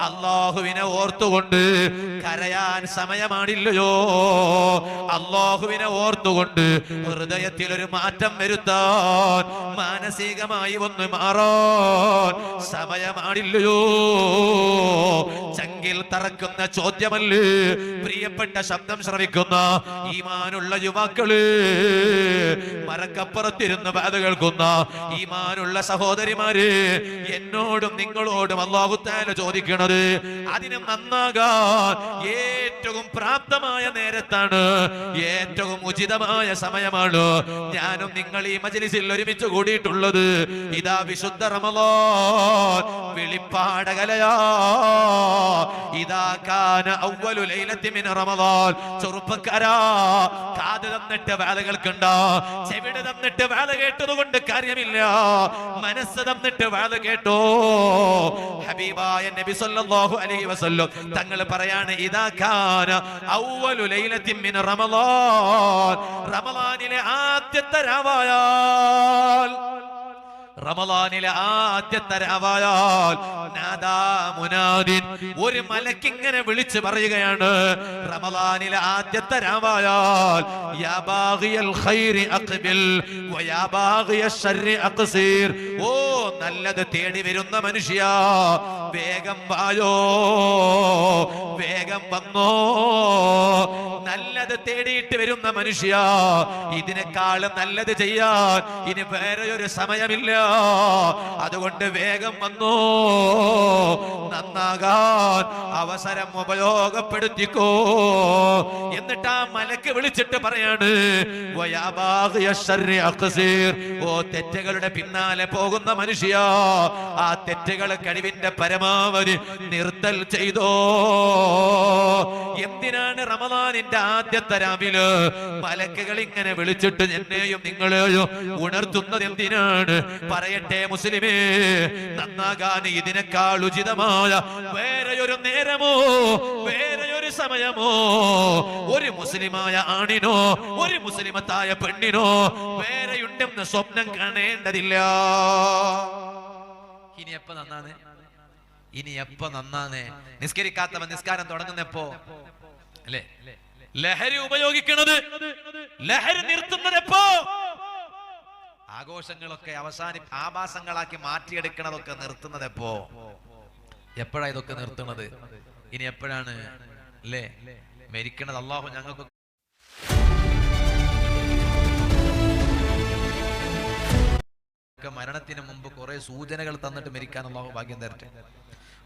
അല്ലാഹുവിനെ ഓർത്തുകൊണ്ട് കരയാൻ സമയമാണില്ലയോ? അല്ലാഹുവിനെ ഓർത്തുകൊണ്ട് ഹൃദയത്തിൽ ഒരു മാറ്റം വരുത്താൻ, മാനസികമായി ഒന്ന് മാറാൻ സമയമാണില്ലയോ? ചങ്കിൽ തറക്കുന്ന ചോദ്യമല്ലേ പ്രിയപ്പെട്ട ശബ്ദം ശ്രവിക്കുന്ന ഈമാനുള്ള യുവാക്കള്, മരക്കപ്പുറത്തിരുന്ന് ബാധ കേൾക്കുന്ന ഈമാനുള്ള സഹോദരിമാര്, എന്നോടും നിങ്ങളോടും അല്ലാഹു തആല ചോദിക്കുന്നത്, അതിന് നന്നാകാൻ ഏറ്റവും പ്രാപ്തമായ നേരത്താണ്, ഏറ്റവും ഉചിതമായ സമയമാണ് ഞാനും നിങ്ങൾ ഈ മജ്‌ലിസിൽ ഒരുമിച്ച് കൂടിയിട്ടുള്ളത്. ഇതാ വിശുദ്ധ റമളാൻ വെളിപ്പാടകലയാ. ഇതാ കാന അവ്വലു ലൈലത്തി മിൻ റമളാൻ. ചെറുപ്പക്കാരാ, കാത് തന്നിട്ട് വേല കേൾക്കണ്ട, ചെവിട് തന്നിട്ട് വേല കേട്ടതുകൊണ്ട് കാര്യമില്ല, മനസ്സ് തന്നിട്ട് വേല കേട്ടോ. ഹബീബായ നബി സല്ലല്ലാഹു അലൈഹി വസല്ലം തങ്ങൾ പറയാണ്, ഇദാ കാന അവ്വലു ലൈലത്തിൻ മിൻ റമളാൻ. റമളാനിലെ ആദ്യത്തെ രാവായാൽ, റമളാനിലെ ആദ്യത്തെ രാവായാൽ നാദാ മുനാദിൻ, ഒരു മലക്ക് ഇങ്ങനെ വിളിച്ചു പറയുകയാണ്. റമളാനിലെ ആദ്യത്തെ രാവായാൽ, യാ ബാഗിയൽ ഖൈരി അഖ്ബിൽ വയാ ബാഗിയശ് ശർരി അഖ്സിർ. ഓ നല്ലത് തേടി വരുന്ന മനുഷ്യ, വേഗം വായോ, വേഗം വന്നോ. നല്ലത് തേടിയിട്ട് വരുന്ന മനുഷ്യ, ഇതിനേക്കാളും നല്ലത് ചെയ്യാൻ ഇനി വേറെ ഒരു സമയമില്ല. അതുകൊണ്ട് വേഗം വന്നോ, നന്നാകാൻ അവസരം ഉപയോഗപ്പെടുത്തിക്കോ. എന്നിട്ട് ആ മലക്ക് വിളിച്ചിട്ട് പറയാണ്, ഓ തെറ്റുകളുടെ പിന്നാലെ പോകുന്ന മനുഷ്യ, ആ തെറ്റുകൾ കഴിവിന്റെ പരമാവധി നിർത്തൽ ചെയ്തോ. എന്തിനാണ് റമളാനിന്റെ ആദ്യത്തെ രാവിലെ മലക്കുകൾ ഇങ്ങനെ വിളിച്ചിട്ട് എന്നെയും നിങ്ങളെയും ഉണർത്തുന്നത്? എന്തിനാണ്? പറയട്ടെ മുസ്ലിമേ, നന്നാകാൻ ഇതിനേക്കാൾ ഉചിതമായ വേറെയൊരു നേരമോ വേറെയൊരു സമയമോ ഒരു മുസ്ലിമായ ആണിനോ ഒരു മുസ്ലിമത്തായ പെണ്ണിനോ വേറെയുണ്ടെന്ന് സ്വപ്നം കാണേണ്ടതില്ല. ഇനി എപ്പോ നന്നാണ്? ഇനി എപ്പോ നന്നാന്നേ? നിസ്കരിക്കാത്തവൻ നിസ്കാരം തുടങ്ങുന്നപ്പോ അല്ലേ? ലഹരി ഉപയോഗിക്കുന്നത്, ലഹരി നിർത്തുന്നത് എപ്പോ? ആഘോഷങ്ങളൊക്കെ ആഭാസങ്ങളാക്കി മാറ്റിയെടുക്കണതൊക്കെ നിർത്തുന്നത് എപ്പോ? എപ്പോഴാ ഇതൊക്കെ നിർത്തുന്നത്? ഇനി എപ്പോഴാണ് അല്ലേ മരിക്കണത്? അള്ളാഹു ഞങ്ങൾക്ക് മരണത്തിന് മുമ്പ് കുറെ സൂചനകൾ തന്നിട്ട് മരിക്കാൻ അള്ളാഹു ഭാഗ്യം തരട്ടെ.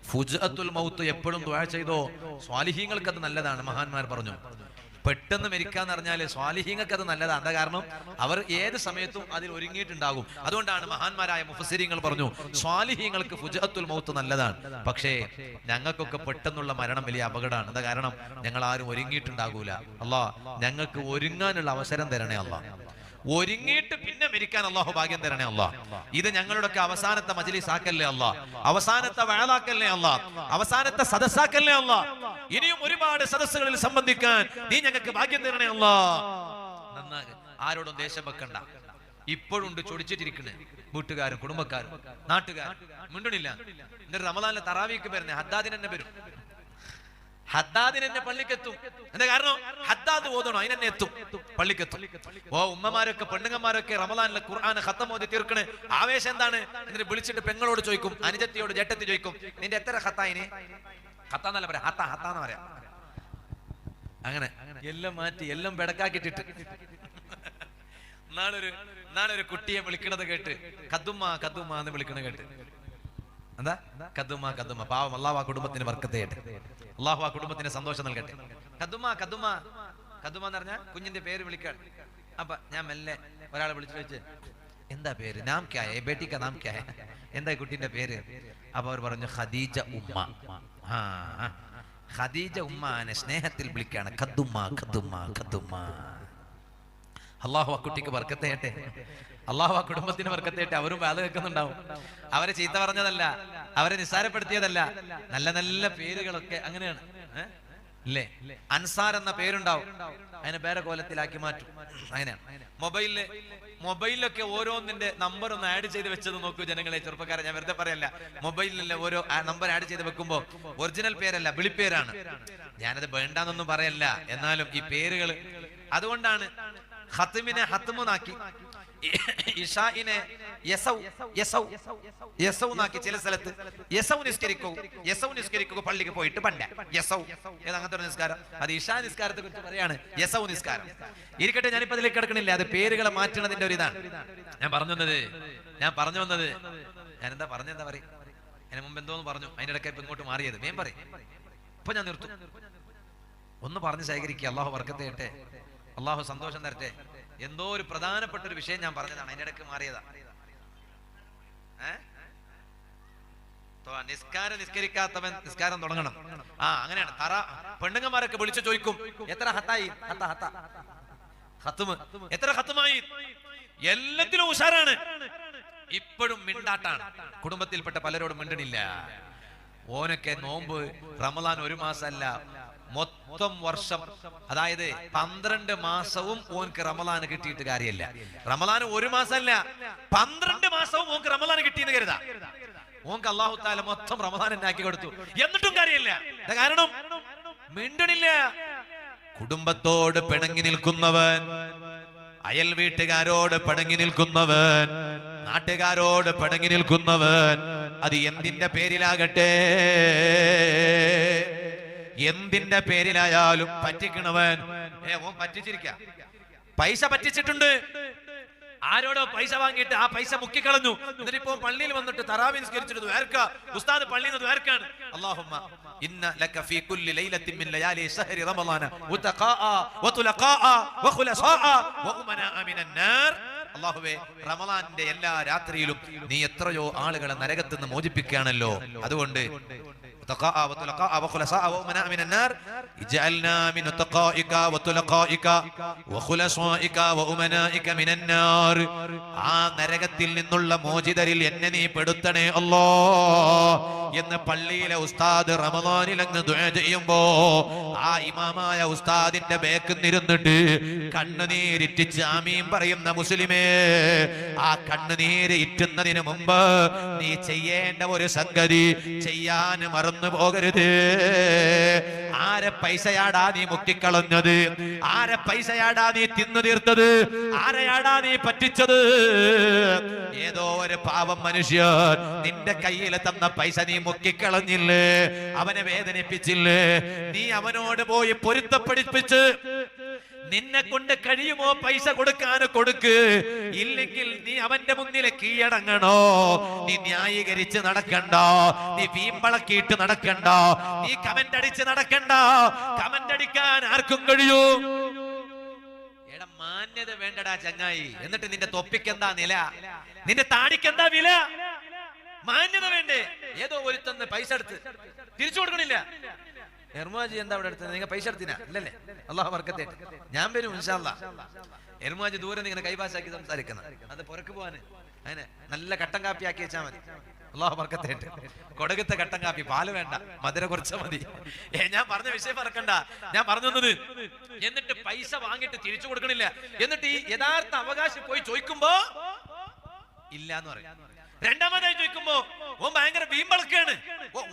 ഫുജ്അത്തുൽ മൗത്ത് എപ്പോഴും ദുആ ചെയ്തോ, സ്വാലിഹീങ്ങൾക്ക് അത് നല്ലതാണ്. മഹാന്മാർ പറഞ്ഞു പെട്ടെന്ന് മരിക്കാന്ന് പറഞ്ഞാല് സ്വാലിഹീങ്ങൾക്ക് അത് നല്ലതാണ്. എന്താ കാരണം? അവർ ഏത് സമയത്തും അതിൽ ഒരുങ്ങിയിട്ടുണ്ടാകും. അതുകൊണ്ടാണ് മഹാന്മാരായ മുഫസ്സിരീങ്ങൾ പറഞ്ഞു സ്വാലിഹീങ്ങൾക്ക് ഫുജ്അത്തുൽ മൗത്ത് നല്ലതാണ്. പക്ഷേ ഞങ്ങൾക്കൊക്കെ പെട്ടെന്നുള്ള മരണം വലിയ അപകടമാണ്. എന്താ കാരണം? ഞങ്ങൾ ആരും ഒരുങ്ങിയിട്ടുണ്ടാകൂല. അല്ലാഹ് ഞങ്ങൾക്ക് ഒരുങ്ങാനുള്ള അവസരം തരണേ അല്ലാഹ്. ഒരുങ്ങിയിട്ട് പിന്നെ മരിക്കാൻ അള്ളാഹു ഭാഗ്യം തരണേ അല്ലാഹ്. ഇത് ഞങ്ങളുടെയൊക്കെ അവസാനത്തെ മജ്ലിസ് ആക്കല്ലേ അല്ലാഹ്, അവസാനത്തെ വഅദാക്കല്ലേ അല്ലാഹ്, അവസാനത്തെ സദസ്സാക്കല്ലേ അല്ലാഹ്. ഇനിയും ഒരുപാട് സദസ്സുകളിൽ സംബന്ധിക്കാൻ നീ ഞങ്ങൾക്ക് ഭാഗ്യം തരണേ അല്ലാഹ്. നന്നായി ആരോടും ദേഷ്യം വെക്കണ്ട. ഇപ്പോഴുണ്ട് ചൊടിച്ചിട്ടിരിക്കണേ വീട്ടുകാരും കുടുംബക്കാരും നാട്ടുകാരും മിണ്ടണില്ല. എന്നിട്ട് റമദാനിലെ തറാവീക്ക് വരുന്നേ ഹദ്ദാദിന് തന്നെ വരും. ഹദ്ദാദിന് എന്നെ പള്ളിക്കെത്തും. എന്താ കാരണം? ഹദ്ദാദ് ഓതണോ അതിനെന്നെ എത്തും, പള്ളിക്കെത്തും. ഓ ഉമ്മമാരൊക്കെ പെണ്ണുങ്ങന്മാരൊക്കെ റമദാനിലെ ഖുർആൻ ഖത്തം ഓതി തീർക്കണേ. ആവേശം എന്താണ്? എന്നിട്ട് വിളിച്ചിട്ട് പെങ്ങളോട് ചോദിക്കും, അനുജത്തിയോട് ജേട്ടത്തി ചോദിക്കും, നിന്റെ എത്ര ഖത്തായിന്? ഖത്താന്നല്ല പറയാ, ഹത്ത ഹത്താന്ന് പറയാ. അങ്ങനെ എല്ലാം മാറ്റി എല്ലാം ബെടക്കാക്കിട്ടിട്ട് നാളൊരു കുട്ടിയെ വിളിക്കണത് കേട്ട് കദ്ദുമ്മ കദ്ദുമ്മ എന്ന് വിളിക്കണ കേട്ട്. എന്താ കദ്ദുമ്മ കദ്ദുമ്മ? പാവം, അല്ലാഹു ആ കുടുംബത്തിന് ബർക്കത്ത് ചെയ്യട്ടെ, അല്ലാഹു ആ കുടുംബത്തിന് സന്തോഷം നൽകട്ടെ. കദ്ദുമ്മ കദ്ദുമ്മ കദ്ദുമ്മ എന്ന് പറഞ്ഞാൽ കുഞ്ഞിന്റെ പേര് വിളിക്കാൻ. അപ്പൊ ഞാൻ മെല്ലെ ഒരാളെ വിളിച്ചു വെച്ച്, എന്താ പേര്? നാം ക്യാ ഹൈ ബേട്ടി കാ നാം ക്യാ ഹൈ? എന്താ കുട്ടിന്റെ പേര്? അപ്പൊ അവർ പറഞ്ഞു ഖദീജ ഉമ്മ. ഖദീജ ഉമ്മാനെ സ്നേഹത്തിൽ വിളിക്കാണ് കദ്ദുമ്മ കദ്ദുമ്മ കദ്ദുമ്മ. അല്ലാഹു ആ കുട്ടിക്ക് ബർക്കത്ത് ചെയ്യട്ടെ, അല്ലാഹു ആ കുടുംബത്തിന് ബർക്കത്ത് ചെയ്യട്ടെ. അവരും വാത് കേൾക്കുന്നുണ്ടാവും. അവരെ ചീത്ത പറഞ്ഞതല്ല, അവരെ നിസ്സാരപ്പെടുത്തിയതല്ല. നല്ല നല്ല പേരുകളൊക്കെ അങ്ങനെയാണ് അല്ലേ? അൻസാർ എന്ന പേരുണ്ടാവും, അതിനെ വേറെ കോലത്തിലാക്കി മാറ്റും. അങ്ങനെയാണ്. മൊബൈലിലൊക്കെ ഓരോന്നിന്റെ നമ്പർ ഒന്ന് ആഡ് ചെയ്ത് വെച്ചത് നോക്കൂ ജനങ്ങളെ, ചെറുപ്പക്കാരെ. ഞാൻ വെറുതെ പറയല്ല, മൊബൈലിലെ ഓരോ നമ്പർ ആഡ് ചെയ്ത് വെക്കുമ്പോ ഒറിജിനൽ പേരല്ല, വിളിപ്പേരാണ്. ഞാനത് വേണ്ടാന്നൊന്നും പറയല്ല, എന്നാലും ഈ പേരുകൾ അതുകൊണ്ടാണ് ഖത്മിനെ ഹത്മുനാക്കി, ഇഷാഇനെ യസൗനാക്കി. ചില സ്ഥലത്ത് യസൗ നിസ്കരിക്കൂ പള്ളിക്ക് പോയിട്ട് പണ്ട യസൗ ഏത് അങ്ങനത്തെ ഒരു നിസ്കാരം. അത് ഇഷാ നിസ്കാരത്തെ കുറിച്ച് പറയാണ്, യസൗ നിസ്കാരം. ഇരിക്കട്ടെ, ഞാനിപ്പോ അതിലേക്ക് കിടക്കണില്ല. അത് പേരുകളെ മാറ്റുന്നതിന്റെ ഒരു ഇതാണ് ഞാൻ പറഞ്ഞു വന്നത്. ഞാൻ എന്താ പറഞ്ഞെന്താ പറയും, അതിന് മുമ്പ് എന്തോന്ന് പറഞ്ഞു, അതിന്റെ ഇടയ്ക്ക് ഇപ്പൊ ഇങ്ങോട്ട് മാറിയത്. വേം പറയും, ഇപ്പൊ ഞാൻ നിർത്തും. ഒന്ന് പറഞ്ഞ് ശേഖരിക്കുക. അള്ളാഹു ബർക്കത്ത് ചെയ്യട്ടെ, അള്ളാഹു സന്തോഷം തരട്ടെ. എന്തോ ഒരു പ്രധാനപ്പെട്ട ഒരു വിഷയം ഞാൻ പറഞ്ഞതാണ്, അതിന്റെ ഇടയ്ക്ക് മാറിയതാ. നിസ്കരിക്കാത്തവൻ നിസ്കാരം തുടങ്ങണം. അങ്ങനെയാണ്. പെണ്ണുങ്ങന്മാരൊക്കെ വിളിച്ചു ചോദിക്കും, എത്ര ഹത്തായി? എത്ര ഹത്തുമായി? എല്ലാത്തിലും ഉഷാറാണ്. ഇപ്പോഴും മിണ്ടാട്ടാണ്. കുടുംബത്തിൽപ്പെട്ട പലരോടും മിണ്ടണില്ല. ഓനൊക്കെ നോമ്പ് റമദാൻ ഒരു മാസമല്ല, മൊത്തം വർഷം, അതായത് 12 മാസവും ഓൻക്ക് റമദാന് കിട്ടിയിട്ട് കാര്യമില്ല. റമദാന് ഒരു മാസമല്ല, 12 മാസവും ഓൻക്ക് റമദാന് കിട്ടിയെന്ന് കരുതാ. ഓൻക്ക് അല്ലാഹു തആല മൊത്തം റമദാൻ ആക്കി കൊടുത്തു, എന്നിട്ടും കാര്യമില്ല. കാരണം മിണ്ടണില്ല. കുടുംബത്തോട് പിണങ്ങി നിൽക്കുന്നവൻ, അയൽ വീട്ടുകാരോട് പിണങ്ങി നിൽക്കുന്നവൻ, നാട്ടുകാരോട് പിണങ്ങി നിൽക്കുന്നവൻ, അത് എന്തിന്റെ പേരിലാകട്ടെ, എന്തിന്റെ പേരിലായാലും പറ്റിക്കണവൻ ഓൻ പറ്റിച്ചിരിക്ക. പൈസ പറ്റിച്ചിട്ടുണ്ട്, ആരോടോ പൈസ വാങ്ങിയിട്ട് ആ പൈസ മുക്കിക്കളഞ്ഞു. എന്നിട്ടിപ്പോ പള്ളിയിൽ വന്നിട്ട് തറാവീഹ് നിസ്കരിച്ചിട്ട് ദ്വാരക്ക, ഉസ്താദ് പള്ളിയിൽ നിന്ന് ദ്വാരക്കാണ്. അല്ലാഹുമ്മ ഇന്ന ലക ഫീ കുല്ലി ലൈലത്തിൻ മിൻ ലയാലി ശഹരി റമളാന ഉതഖാഅ വതുലഖാഅ വഖുലസാഅ വഉമനാഅ മിനൻ നാർ. അല്ലാഹുവേ, റമളാനിന്റെ എല്ലാ രാത്രിയിലും നീ എത്രയോ ആളുകളെ നരകത്തിൽ നിന്ന് മോചിപ്പിക്കുകയാണല്ലോ. അതുകൊണ്ട് ഉതഖാ വതുലഖാ വഖുലസാ വഉമനാ മിനന്നാർ ഇജഅൽനാ മിൻ ഉതഖാഇക വതുലഖാഇക വഖുലസാഇക വഉമനാഇക മിനന്നാർ. ആ നരകത്തിൽ നിന്നുള്ള മോചിതരിൽ എന്നെ നീ പെടുത്തണേ അല്ലാഹ് എന്ന് പള്ളിയിലെ ഉസ്താദ് റമദാനിൽ അങ്ങ് ദുആ ചെയ്യുമ്പോ ആ ഇമാമായ ഉസ്താദിന്റെ ബേക്കിൽ നിന്നിട്ട് കണ്ണുനീരിറ്റിച്ച് ആമീൻ പറയുന്ന മുസ്ലിമേ, ആ കണ്ണുനീര് ഇറ്റുന്നതിന് മുമ്പ് നീ ചെയ്യേണ്ട ഒരു സംഗതി ചെയ്യാൻ മറന്നു പോകരുത്. ആരെ പൈസയാടാ നീ മുക്കിക്കളഞ്ഞത്? ആരെ പൈസയാടാ നീ തിന്നു തീർത്തത്? ആരെയാടാ നീ പറ്റിച്ചത്? ഏതോ ഒരു പാവം മനുഷ്യൻ നിന്റെ കയ്യിൽ തന്ന പൈസ നീ മുക്കിക്കളഞ്ഞില്ലേ? അവനെ വേദനിപ്പിച്ചില്ലേ? നീ അവനോട് പോയി പൊരുത്തപ്പെടിപ്പിച്ച് നിന്നെ കൊണ്ട് കഴിയുമോ പൈസ കൊടുക്കാൻ കൊടുക്ക്. ഇല്ലെങ്കിൽ നീ അവന്റെ മുന്നിൽ കീഴടങ്ങണോ? നീ ന്യായീകരിച്ച് നടക്കണ്ട, നീ വീമ്പളക്കിയിട്ട് നടക്കണ്ട, നീ കമന്റ് അടിച്ച് നടക്കണ്ട. കമന്റ് അടിക്കാൻ ആർക്കും കഴിയൂ. എടാ മാന്യത വേണ്ടടാ ചങ്ങായി. എന്നിട്ട് നിന്റെ തൊപ്പിക്കെന്താ നില? നിന്റെ താടിക്കെന്താ വില? മാന്യത വേണ്ടേ? ഏതോ ഒരുത്തന്ന് പൈസ എടുത്ത് തിരിച്ചു കൊടുക്കണില്ല. എർമാജി എന്താ അവിടെ എടുത്തത്? നിങ്ങൾ പൈസ എടുത്തിനാ? ഇല്ലല്ലേ? അള്ളാഹു ബർക്കത്തെ. ഞാൻ വരും ഇൻഷാ അല്ലാഹ്. എർമാജി ദൂരെ ഇങ്ങനെ കൈഭാഷാക്കി സംസാരിക്കണം. അത് പുറക്ക് പോവാന് അതിനെ നല്ല കട്ടൻ കാപ്പി ആക്കി വെച്ചാൽ മതി. അള്ളാഹു ബർക്കത്തെ. കൊടകത്തെ കട്ടൻ കാപ്പി, പാല് വേണ്ട, മധുര കുറച്ച മതി. ഞാൻ പറഞ്ഞ വിഷയം മറക്കണ്ട. ഞാൻ പറഞ്ഞു തന്നത്. എന്നിട്ട് പൈസ വാങ്ങിട്ട് തിരിച്ചു കൊടുക്കണില്ല. എന്നിട്ട് ഈ യഥാർത്ഥ അവകാശം പോയി ചോദിക്കുമ്പോ ഇല്ല എന്ന് പറയും. രണ്ടാമതായി ചോദിക്കുമ്പോ ഓൻ ഭയങ്കര വീമ്പളക്കാണ്.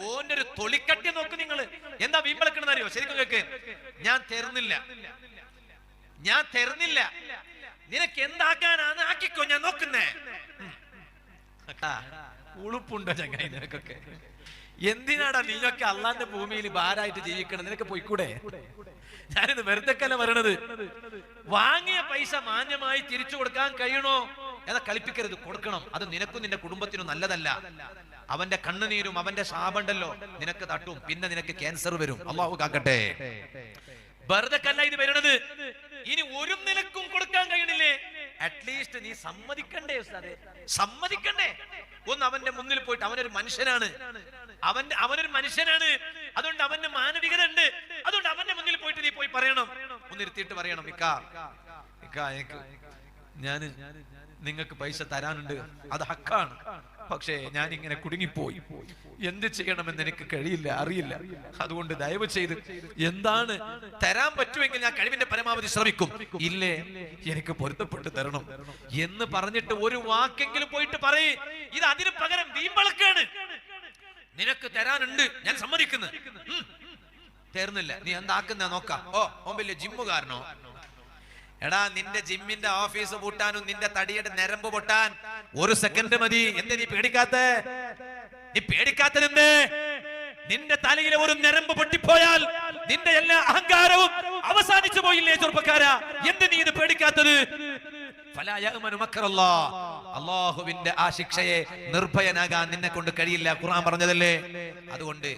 ഓന്റെ ഒരു തൊളിക്കട്ടി നോക്ക് നിങ്ങള്. എന്താ വീമ്പളക്കണെന്ന് അറിയോ? ശരിക്കും കേക്ക്. ഞാൻ തരുന്നില്ല, ഞാൻ തരുന്നില്ല, നിനക്ക് എന്താക്കാനാണ് ആക്കിക്കോ, ഞാൻ നോക്കുന്നേ. ഉളുപ്പുണ്ടോ ചങ്ങായി നിനക്കൊക്കെ? എന്തിനാടാ നീയൊക്കെ അള്ളാന്റെ ഭൂമിയിൽ ഭാരമായിട്ട് ജീവിക്കണം? നിനക്ക് പോയിക്കൂടെ? ഞാനിത് വെറുതെക്കല്ല പറയണത്. വാങ്ങിയ പൈസ മാന്യമായി തിരിച്ചു കൊടുക്കാൻ കഴിയണോ എന്നാ കളിപ്പിക്കരുത്. കൊടുക്കണം. അത് നിനക്കും നിന്റെ കുടുംബത്തിനും നല്ലതല്ല. അവന്റെ കണ്ണുനീരും അവന്റെ ശാപണ്ടല്ലോ നിനക്ക് തട്ടും. പിന്നെ നിനക്ക് ക്യാൻസർ വരും. അള്ളാഹു കാക്കട്ടെ. വെറുതെക്കല്ല ഇത് വരണത്. ഇനി ഒരു നിലക്കും കൊടുക്കാൻ കഴിയണില്ലേ? അറ്റ്ലീസ്റ്റ് നീ സമ്മതിക്കണ്ടേ ഉസ്താദേ? സമ്മതിക്കണ്ടേ? ഒന്ന് അവന്റെ മുന്നിൽ പോയിട്ട്, അവനൊരു മനുഷ്യനാണ്, അവനൊരു മനുഷ്യനാണ്, അതുകൊണ്ട് അവന്റെ മാനവികത ഉണ്ട്. അതുകൊണ്ട് അവന്റെ മുന്നിൽ പോയിട്ട് നീ പോയി പറയണം. ഒന്നിരുത്തിയിട്ട് പറയണം, ഇക്കാ ഞാന് നിങ്ങൾക്ക് പൈസ തരാനുണ്ട്, അത് ഹക്കാണ്. പക്ഷേ ഞാൻ ഇങ്ങനെ കുടുങ്ങിപ്പോയി, എന്ത് ചെയ്യണമെന്ന് എനിക്ക് കഴിയില്ല, അറിയില്ല. അതുകൊണ്ട് ദയവ് ചെയ്ത് എന്താണ് തരാൻ പറ്റുമെങ്കിൽ ഞാൻ കഴിവിന്റെ പരമാവധി ശ്രമിക്കും. ഇല്ലേ എനിക്ക് പൊരുത്തപ്പെട്ട് തരണം എന്ന് പറഞ്ഞിട്ട് ഒരു വാക്കെങ്കിലും പോയിട്ട് പറയ്. ഇത് അതിന് പകരം വീമ്പളക്കാണ്. നിനക്ക് തരാനുണ്ട്, ഞാൻ സമ്മതിക്കുന്നു. തരുന്നില്ല, നീ എന്താക്കുന്ന നോക്കാം. ഓ വലിയ ജിമ്മുകാരനോ? എടാ നിന്റെ ജിമ്മിന്റെ ഓഫീസ് പൂട്ടാനും നിന്റെ തടിയുടെ ഞരമ്പ് പൊട്ടാൻ ഒരു സെക്കൻഡ് മതി. എന്താ നീ പേടിക്കാത്ത? നീ പേടിക്കാത്തതെന്തേ? നിന്റെ തലയിലെ ഒരു ഞരമ്പ് പൊട്ടിപ്പോയാൽ നിന്റെ എല്ലാ അഹങ്കാരവും അവസാനിച്ചു പോയില്ലേ ചെറുപ്പക്കാരാ? എന്ത് നീ ഇത് പേടിക്കാത്തത്? അള്ളാഹുവിന്റെ ആ ശിക്ഷയെ നിർഭയനാകാൻ നിന്നെ കൊണ്ട് കഴിയില്ല. ഖുർആൻ പറഞ്ഞതല്ലേ. അതുകൊണ്ട്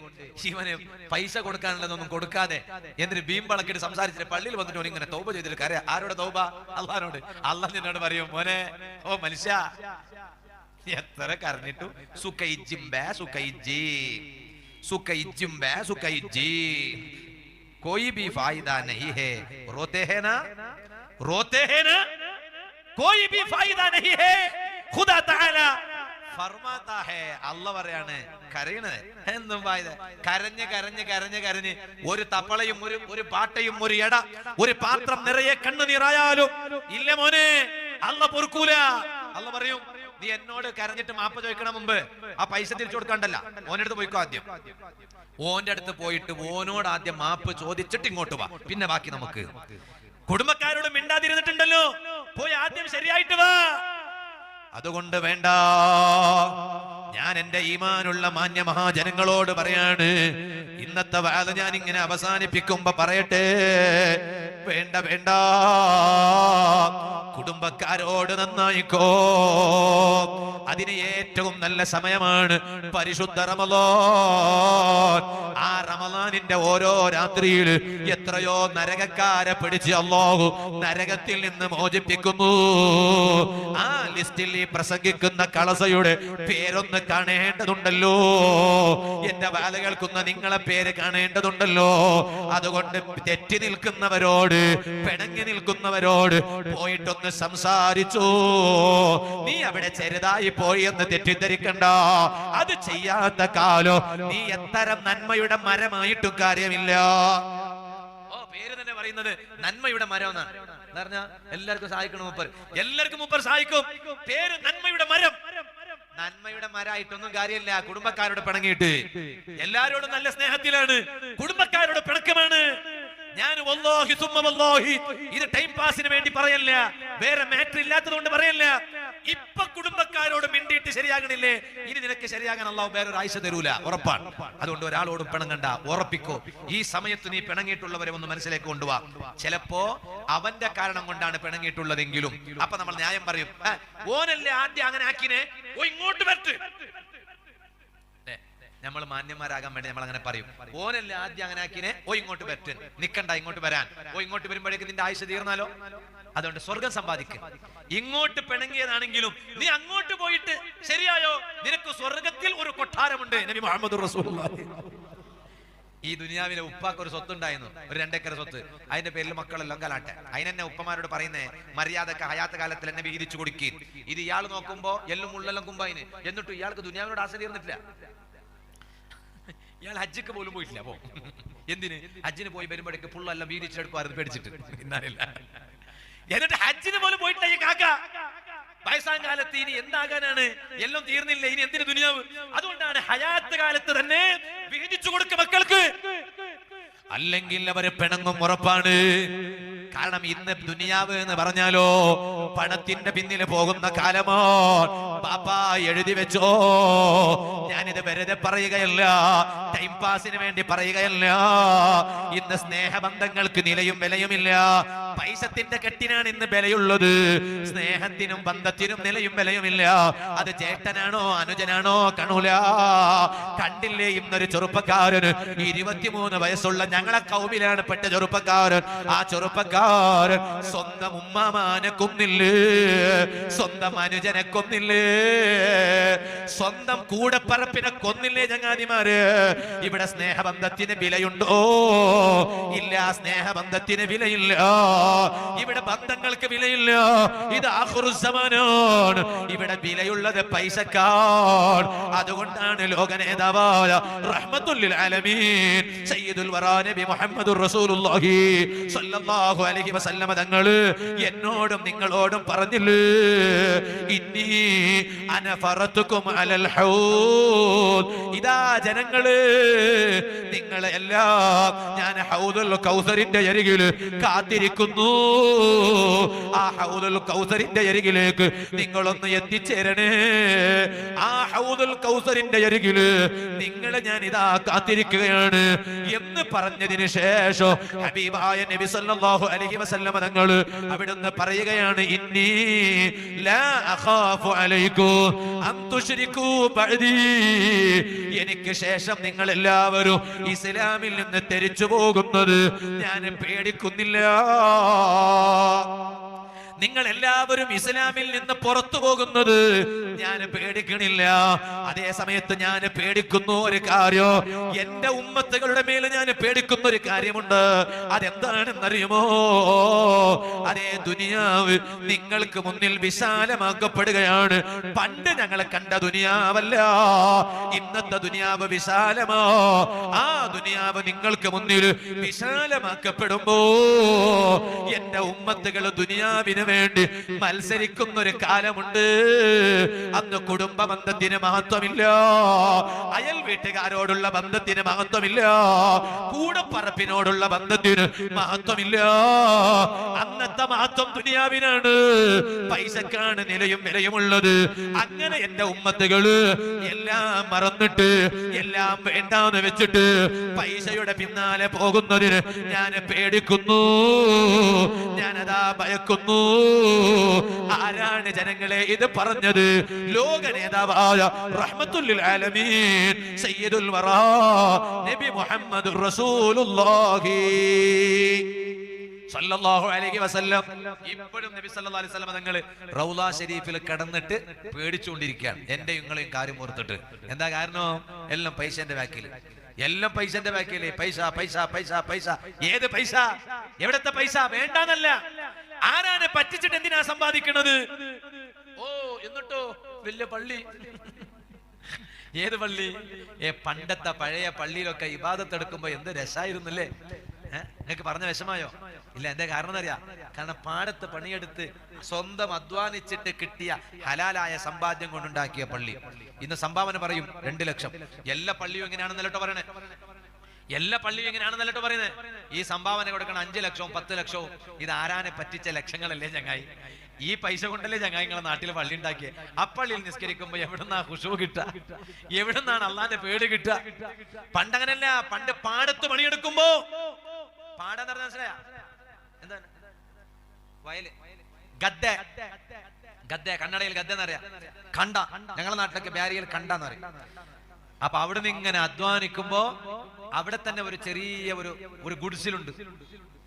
ഇവന് പൈസ കൊടുക്കാനുള്ളതൊന്നും കൊടുക്കാതെ എന്നിട്ട് ബീമ്പളക്കിട്ട് സംസാരിച്ചിട്ട് പള്ളിയിൽ വന്നിട്ട് ഇങ്ങനെ തൗബ ചെയ്തിട്ട് കരയാ. ആരോടെ തൗബ? അള്ളാഹിനോട്. അള്ളാഹ് നിന്നോട് പറയും, മോനെ, ഓ മനുഷ്യ, എത്ര കരഞ്ഞിട്ടു कोई भी फायदा नहीं है, रोते हैं ना, रोते हैं ना, कोई भी फायदा नहीं है, खुदा ताला फरमाता है. അല്ലാഹ് പറയാണ്, കരയണേ എന്നും ഫായിദ. കരഞ്ഞ് കരഞ്ഞ് കരഞ്ഞ് കരഞ്ഞ് ഒരു തപ്പളയും ഒരു പാട്ടയും ഒരു എട ഒരു പാത്രം നിറയെ കണ്ണുനീറായാലും ഇല്ല മോനെ, അല്ലാഹ് പൊറുക്കൂല. അല്ലാഹ് പറയും, നീ എന്നോട് കരഞ്ഞിട്ട് മാപ്പ് ചോദിക്കണ മുമ്പ് ആ പൈസ തിരിച്ചു കൊടുക്കണ്ടല്ല, ഓന്റെ അടുത്ത് പോയിക്കോ. ആദ്യം ഓന്റെ അടുത്ത് പോയിട്ട് ഓനോട് ആദ്യം മാപ്പ് ചോദിച്ചിട്ട് ഇങ്ങോട്ട് വാ, പിന്നെ ബാക്കി നമുക്ക്. കുടുംബക്കാരോട് മിണ്ടാതിരുന്നിട്ടുണ്ടല്ലോ, പോയി ആദ്യം ശരിയായിട്ട് വാ. അതുകൊണ്ട് വേണ്ട, ഞാൻ എന്റെ ഈമാനുള്ള മാന്യ മഹാജനങ്ങളോട് പറയാണ്, ഇന്നത്തെ വാദം ഞാൻ ഇങ്ങനെ അവസാനിപ്പിക്കുമ്പോ പറയട്ടെ, വേണ്ട വേണ്ട, കുടുംബക്കാരോട് നന്നായിക്കോ. അതിന് ഏറ്റവും നല്ല സമയമാണ് പരിശുദ്ധ റമളാൻ. ആ റമളാനിന്റെ ഓരോ രാത്രിയിൽ എത്രയോ നരകക്കാരെ പിടിച്ച് അല്ലാഹു നരകത്തിൽ നിന്ന് മോചിപ്പിക്കുന്നു. ആ ലിസ്റ്റിൽ ഈ പ്രസംഗിക്കുന്ന കളസയുടെ പേരൊന്ന് കാണേണ്ടതുണ്ടല്ലോ, എന്റെ വാല കേൾക്കുന്ന നിങ്ങളെ പേര് കാണേണ്ടതുണ്ടല്ലോ. അതുകൊണ്ട് തെറ്റി നിൽക്കുന്നവരോട്, പിണങ്ങി നിൽക്കുന്നവരോട് പോയിട്ടൊന്ന് സംസാരിച്ചു. നീ അവിടെ ചെറുതായി പോയി എന്ന് തെറ്റിദ്ധരിക്കണ്ട. അത് ചെയ്യാത്ത കാലം നീ എത്ര നന്മയുടെ മരമായിട്ടും കാര്യമില്ല. പേര് തന്നെ പറയുന്നത് നന്മയുടെ മരം എന്നാണ്. എന്താ പറഞ്ഞാ എല്ലാവർക്കും സഹായിക്കണം മൂപ്പർ, എല്ലാവർക്കും മൂപ്പർ സഹായിക്കും. പേര് നന്മയുടെ മരം. നന്മയുടെ മരമായിട്ടൊന്നും കാര്യമില്ല. കുടുംബക്കാരോട് പിണങ്ങിയിട്ട് എല്ലാരോടും നല്ല സ്നേഹത്തിലാണ്, കുടുംബക്കാരോട് പിണക്കമാണ്. ഞാൻ വല്ലാഹി സുമ്മ വല്ലാഹി ഇത് ടൈം പാസിന് വേണ്ടി പറയല്ല, വേറെ മാറ്റർ ഇല്ലാത്തത് കൊണ്ട് പറയല്ല. ഇപ്പൊ കുടുംബക്കാരോട് മിണ്ടിയിട്ട് ശരിയാകണില്ലേ, ഇനി നിനക്ക് ശരിയാകാൻ അല്ലാഹു വേറൊരു ആയുസ് തരൂല, ഉറപ്പാണ്. അതുകൊണ്ട് ഒരാളോട് പിണങ്ങണ്ട, ഉറപ്പിക്കോ. ഈ സമയത്ത് നീ പിണങ്ങിയിട്ടുള്ളവരെ ഒന്ന് മനസ്സിലേക്ക് കൊണ്ടുപോവാ. ചിലപ്പോ അവന്റെ കാരണം കൊണ്ടാണ് പിണങ്ങിയിട്ടുള്ളതെങ്കിലും അപ്പൊ നമ്മൾ ന്യായം പറയും, ഓനല്ലേ ആദ്യം അങ്ങനെ ആക്കിനെ, ഓ ഇങ്ങോട്ട് വരട്ടെ. നമ്മൾ മാന്യന്മാരാകാൻ വേണ്ടി നമ്മൾ അങ്ങനെ പറയും, ഓനല്ലേ ആദ്യം അങ്ങനെ ആക്കിനെ, ഓ ഇങ്ങോട്ട് വരട്ടെ, നിക്കണ്ട ഇങ്ങോട്ട് വരാൻ. ഓ ഇങ്ങോട്ട് വരുമ്പോഴേക്ക് നിന്റെ ആയുസ് തീർന്നാലോ. അതുകൊണ്ട് സ്വർഗം സമ്പാദിക്കും. ഇങ്ങോട്ട് പിണങ്ങിയതാണെങ്കിലും നീ അങ്ങോട്ട് പോയിട്ട് ശരിയായോ, നിനക്ക് സ്വർഗത്തിൽ ഒരു കൊട്ടാരമുണ്ട്. നബി മുഹമ്മദ് റസൂലുള്ളാഹി. ഈ ദുനിയാവിലെ ഉപ്പാക്ക് ഒരു സ്വത്തുണ്ടായിരുന്നു, ഒരു 2 ഏക്കർ സ്വത്ത്. അതിന്റെ പേരിൽ മക്കളെല്ലാം കലാട്ടെ. അതിനെന്നെ ഉപ്പമാരോട് പറയുന്നേ, മര്യാദക്ക് ഹയാത്ത് കാലത്തിൽ എന്നെ വീതിച്ചു കൊടുക്കുക. ഇത് ഇയാൾ നോക്കുമ്പോ എല്ലും ഉള്ളെല്ലാം കുമ്പായിന്, എന്നിട്ടും ഇയാൾക്ക് ദുനിയാവിനോട് ആശ തീർന്നിട്ടില്ല. ഇയാൾ ഹജ്ജിക്ക് പോലും പോയിട്ടില്ല. അപ്പോ എന്തിന് ഹജ്ജിന് പോയി വരുമ്പോഴേക്ക് പുള്ളെല്ലാം വീതിച്ചെടുക്കുമായിരുന്നു പേടിച്ചിട്ട്. എന്നിട്ട് ഹജ്ജിന് പോലും പോയിട്ടില്ല ഈ കാക്ക. വയസ്സാം കാലത്ത് ഇനി എന്താകാനാണ്, എല്ലാം തീർന്നില്ല, ഇനി എന്തിനു ദുനിയാവ്. അതുകൊണ്ടാണ് ഹയാത്ത് കാലത്ത് തന്നെ വീതിച്ചു കൊടുക്കുക മക്കൾക്ക്. അല്ലെങ്കിൽ അവര് പിണങ്ങും, ഉറപ്പാണ്. കാരണം ഇന്ന് ദുനിയാവ് എന്ന് പറഞ്ഞാലോ പണത്തിന്റെ പിന്നിൽ പോകുന്ന കാലമോ. പാപ്പാ എഴുതി വെച്ചോ, ഞാനിത് വെറുതെ പറയുകയല്ല, ടൈം പാസിന് വേണ്ടി പറയുകയല്ല. ഇന്ന് സ്നേഹബന്ധങ്ങൾക്ക് നിലയും വിലയുമില്ല. പൈസത്തിന്റെ കെട്ടിനാണ് ഇന്ന് വിലയുള്ളത്, സ്നേഹത്തിനും ബന്ധത്തിനും നിലയും വിലയുമില്ല. അത് ചേട്ടനാണോ അനുജനാണോ കാണൂല. കണ്ടില്ലേ ഇന്നൊരു ചെറുപ്പക്കാരന് 23 വയസ്സുള്ള ഞങ്ങളെ കൗമിലാണ് പെട്ട ചെറുപ്പക്കാരൻ. ആ ചെറുപ്പക്കാരൻ സ്വന്തം ഉമ്മാമാനെ കൊന്നില്ലേ, സ്വന്തം അനുജനെ കൊന്നില്ലേ, സ്വന്തം കൂടപ്പറപ്പിനെ കൊന്നില്ലേ. ചങ്ങാതിമാര്, ഇവിടെ സ്നേഹബന്ധത്തിന് വിലയുണ്ടോ? ഇല്ല, സ്നേഹബന്ധത്തിന് വിലയില്ല. ഇവിടെ ബന്ധങ്ങൾക്ക് വിലയില്ല. ഇത് ആഖിറുസ്സമാനാണ്. ഇവിടെ വിലയുള്ളത് പൈസക്കാണ്. അതുകൊണ്ടാണ് ലോക നേതാവായ റഹ്മത്തുൽ ലിൽ ആലമീൻ സയ്യിദുൽ വറാ നബി മുഹമ്മദുർ റസൂലുള്ളാഹി സ്വല്ലല്ലാഹു അലൈഹി വസല്ലമ തങ്ങൾ എന്നോടും നിങ്ങളോടും പറഞ്ഞില്ലേ, ഇന്നി അന ഫറതുകും അലൽ ഹൗദ്. ഇതാ ജനങ്ങള്, നിങ്ങളെ എല്ലാം ഞാൻ ഹൗദുൽ കൗസറിന്റെ അരികിൽ കാത്തിരിക്കുന്നു. ആ ഹൗദുൽ കൗസറിന്റെ അരികിലേക്ക് നിങ്ങളൊന്ന് എത്തിച്ചേരണേ. ആ ഹൗദുൽ കൗസറിന്റെ അരികിൽ നിങ്ങളെ ഞാൻ ഇതാ കാത്തിരിക്കുകയാണ് എന്ന് പറഞ്ഞതിന് ശേഷം ഹബീബായ നബി സല്ലല്ലാഹു അലൈഹി വസല്ലമ തങ്ങൾ അവിടുന്ന് പറയുകയാണ്, ഇന്നി ലാ അഖാഫു അലൈക്കും അൻ തുശ്രികൂ ബഅദി. എനിക്ക് ശേഷം നിങ്ങൾ എല്ലാവരും ഇസ്ലാമിൽ നിന്ന് തെറിച്ചു പോകുന്നത് ഞാൻ പേടിക്കുന്നില്ല. നിങ്ങൾ എല്ലാവരും ഇസ്ലാമിൽ നിന്ന് പുറത്തു പോകുന്നത് ഞാൻ പേടിക്കണില്ല. അതേ സമയത്ത് ഞാൻ പേടിക്കുന്ന ഒരു കാര്യം, എന്റെ ഉമ്മത്തുകളുടെ മേൽ ഞാൻ പേടിക്കുന്ന ഒരു കാര്യമുണ്ട്. അതെന്താണെന്നറിയുമോ? അതേ ദുനിയാവ് നിങ്ങൾക്ക് മുന്നിൽ വിശാലമാക്കപ്പെടുകയാണ്. പണ്ട് ഞങ്ങൾ കണ്ട ദുനിയാവല്ല, ഇന്നത്തെ ദുനിയാവ് വിശാലമോ. ആ ദുനിയാവ് നിങ്ങൾക്ക് മുന്നിൽ വിശാലമാക്കപ്പെടുമ്പോ എന്റെ ഉമ്മത്തുകൾ ദുനിയാവിന് വേണ്ടി മത്സരിക്കുന്ന ഒരു കാലമുണ്ട്. അന്ന് കുടുംബ ബന്ധത്തിന് മഹത്വമില്ല, അയൽ വീട്ടുകാരോടുള്ള ബന്ധത്തിന് മഹത്വമില്ല, കൂടപ്പറപ്പിനോടുള്ള ബന്ധത്തിന് മഹത്വമില്ല. അന്നത്തെ മഹത്വം ദുനിയാവിനാണ്, പൈസക്കാണ് നിലയും വിലയുമുള്ളത്. അങ്ങനെ എന്റെ ഉമ്മത്തുകള് എല്ലാം മറന്നിട്ട് എല്ലാം വേണ്ടാന്ന് വെച്ചിട്ട് പൈസയുടെ പിന്നാലെ പോകുന്നതിന് ഞാൻ പേടിക്കുന്നു, ഞാനതാ ഭയക്കുന്നു. ആരാണ് ജനങ്ങളെ ഇത് പറഞ്ഞത്? ലോക നേതാവായ റഹ്മത്തുൽ ആലമീൻ സയ്യിദുൽ വറാ നബി മുഹമ്മദുർ റസൂലുള്ളാഹി സല്ലല്ലാഹു അലൈഹി വസല്ലം. ഇപ്പോഴും നബി സല്ലല്ലാഹു അലൈഹി വസല്ലം തങ്ങൾ റൗള ഷരീഫിൽ കിടന്നിട്ട് പേടിച്ചുകൊണ്ടിരിക്കുകയാണ്, എന്റെ നിങ്ങളെയും കാര്യം ഓർത്തിട്ട്. എന്താ കാരണം? എല്ലാം പൈസന്റെ ബാക്കിൽ, എല്ലാം പൈസന്റെ ബാക്കില്. പൈസ പൈസ പൈസ പൈസ. ഏത് പൈസ? എവിടത്തെ പൈസ? വേണ്ടാന്നല്ല, ആരാണ് പറ്റിച്ചിട്ട് എന്തിനാ സമ്പാദിക്കണത്? ഓ, എന്നിട്ടോ വലിയ പള്ളി. ഏത് പള്ളി? പണ്ടത്തെ പഴയ പള്ളിയിലൊക്കെ ഇബാദത്ത് എടുക്കുമ്പോ എന്ത് രസായിരുന്നല്ലേ? നിങ്ങൾക്ക് പറഞ്ഞ വിഷമായോ? ഇല്ല. എന്താ കാരണം എന്നറിയാം? കാരണം പാടത്ത് പണിയെടുത്ത് സ്വന്തം അധ്വാനിച്ചിട്ട് കിട്ടിയ ഹലാലായ സമ്പാദ്യം കൊണ്ടുണ്ടാക്കിയ പള്ളി. ഇന്ന് സംഭാവന പറയും 2 ലക്ഷം. എല്ലാ പള്ളിയും എങ്ങനെയാണെന്നല്ലോ പറയണേ, എല്ലാ പള്ളിയും എങ്ങനെയാണെന്നല്ലോ പറയുന്നത്. ഈ സംഭാവന കൊടുക്കണം 5 ലക്ഷവും 10 ലക്ഷവും. ഇത് ആരാനെ പറ്റിച്ച ലക്ഷങ്ങളല്ലേ ചങ്ങായി? ഈ പൈസ കൊണ്ടല്ലേ ചങ്ങായി നിങ്ങളെ നാട്ടിൽ പള്ളി ഉണ്ടാക്കിയത്? ആ പള്ളിയിൽ നിസ്കരിക്കുമ്പോ എവിടുന്നാ ഖുശൂ കിട്ടുക? എവിടുന്നാണ് അള്ളാന്റെ പേട് കിട്ടുക? പണ്ടങ്ങനല്ല. പണ്ട് പാടത്ത് പണിയെടുക്കുമ്പോ, പാടം എന്ന് പറഞ്ഞാൽ മനസ്സിലായ എന്താണ്? വയല്, ഗദ്ദ. ഗദ്ദ കന്നഡയിൽ ഗദ്ദ എന്നറിയാം. കണ്ട, ഞങ്ങളുടെ നാട്ടിലൊക്കെ ബാരിയിൽ കണ്ടെന്നറിയാം. അപ്പൊ അവിടുന്ന് ഇങ്ങനെ അധ്വാനിക്കുമ്പോ അവിടെ തന്നെ ഒരു ചെറിയ ഒരു ഗുഡിസിലുണ്ട്.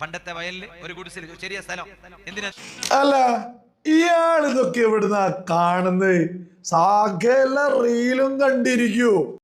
പണ്ടത്തെ വയലില് ഒരു ഗുഡിസിൽ, ചെറിയ സ്ഥലം. എന്തിനാ? അല്ല, ഇയാൾ ഇതൊക്കെ എവിടുന്നാ കാണുന്നത്? സകല റീലും കണ്ടിരിക്കൂ.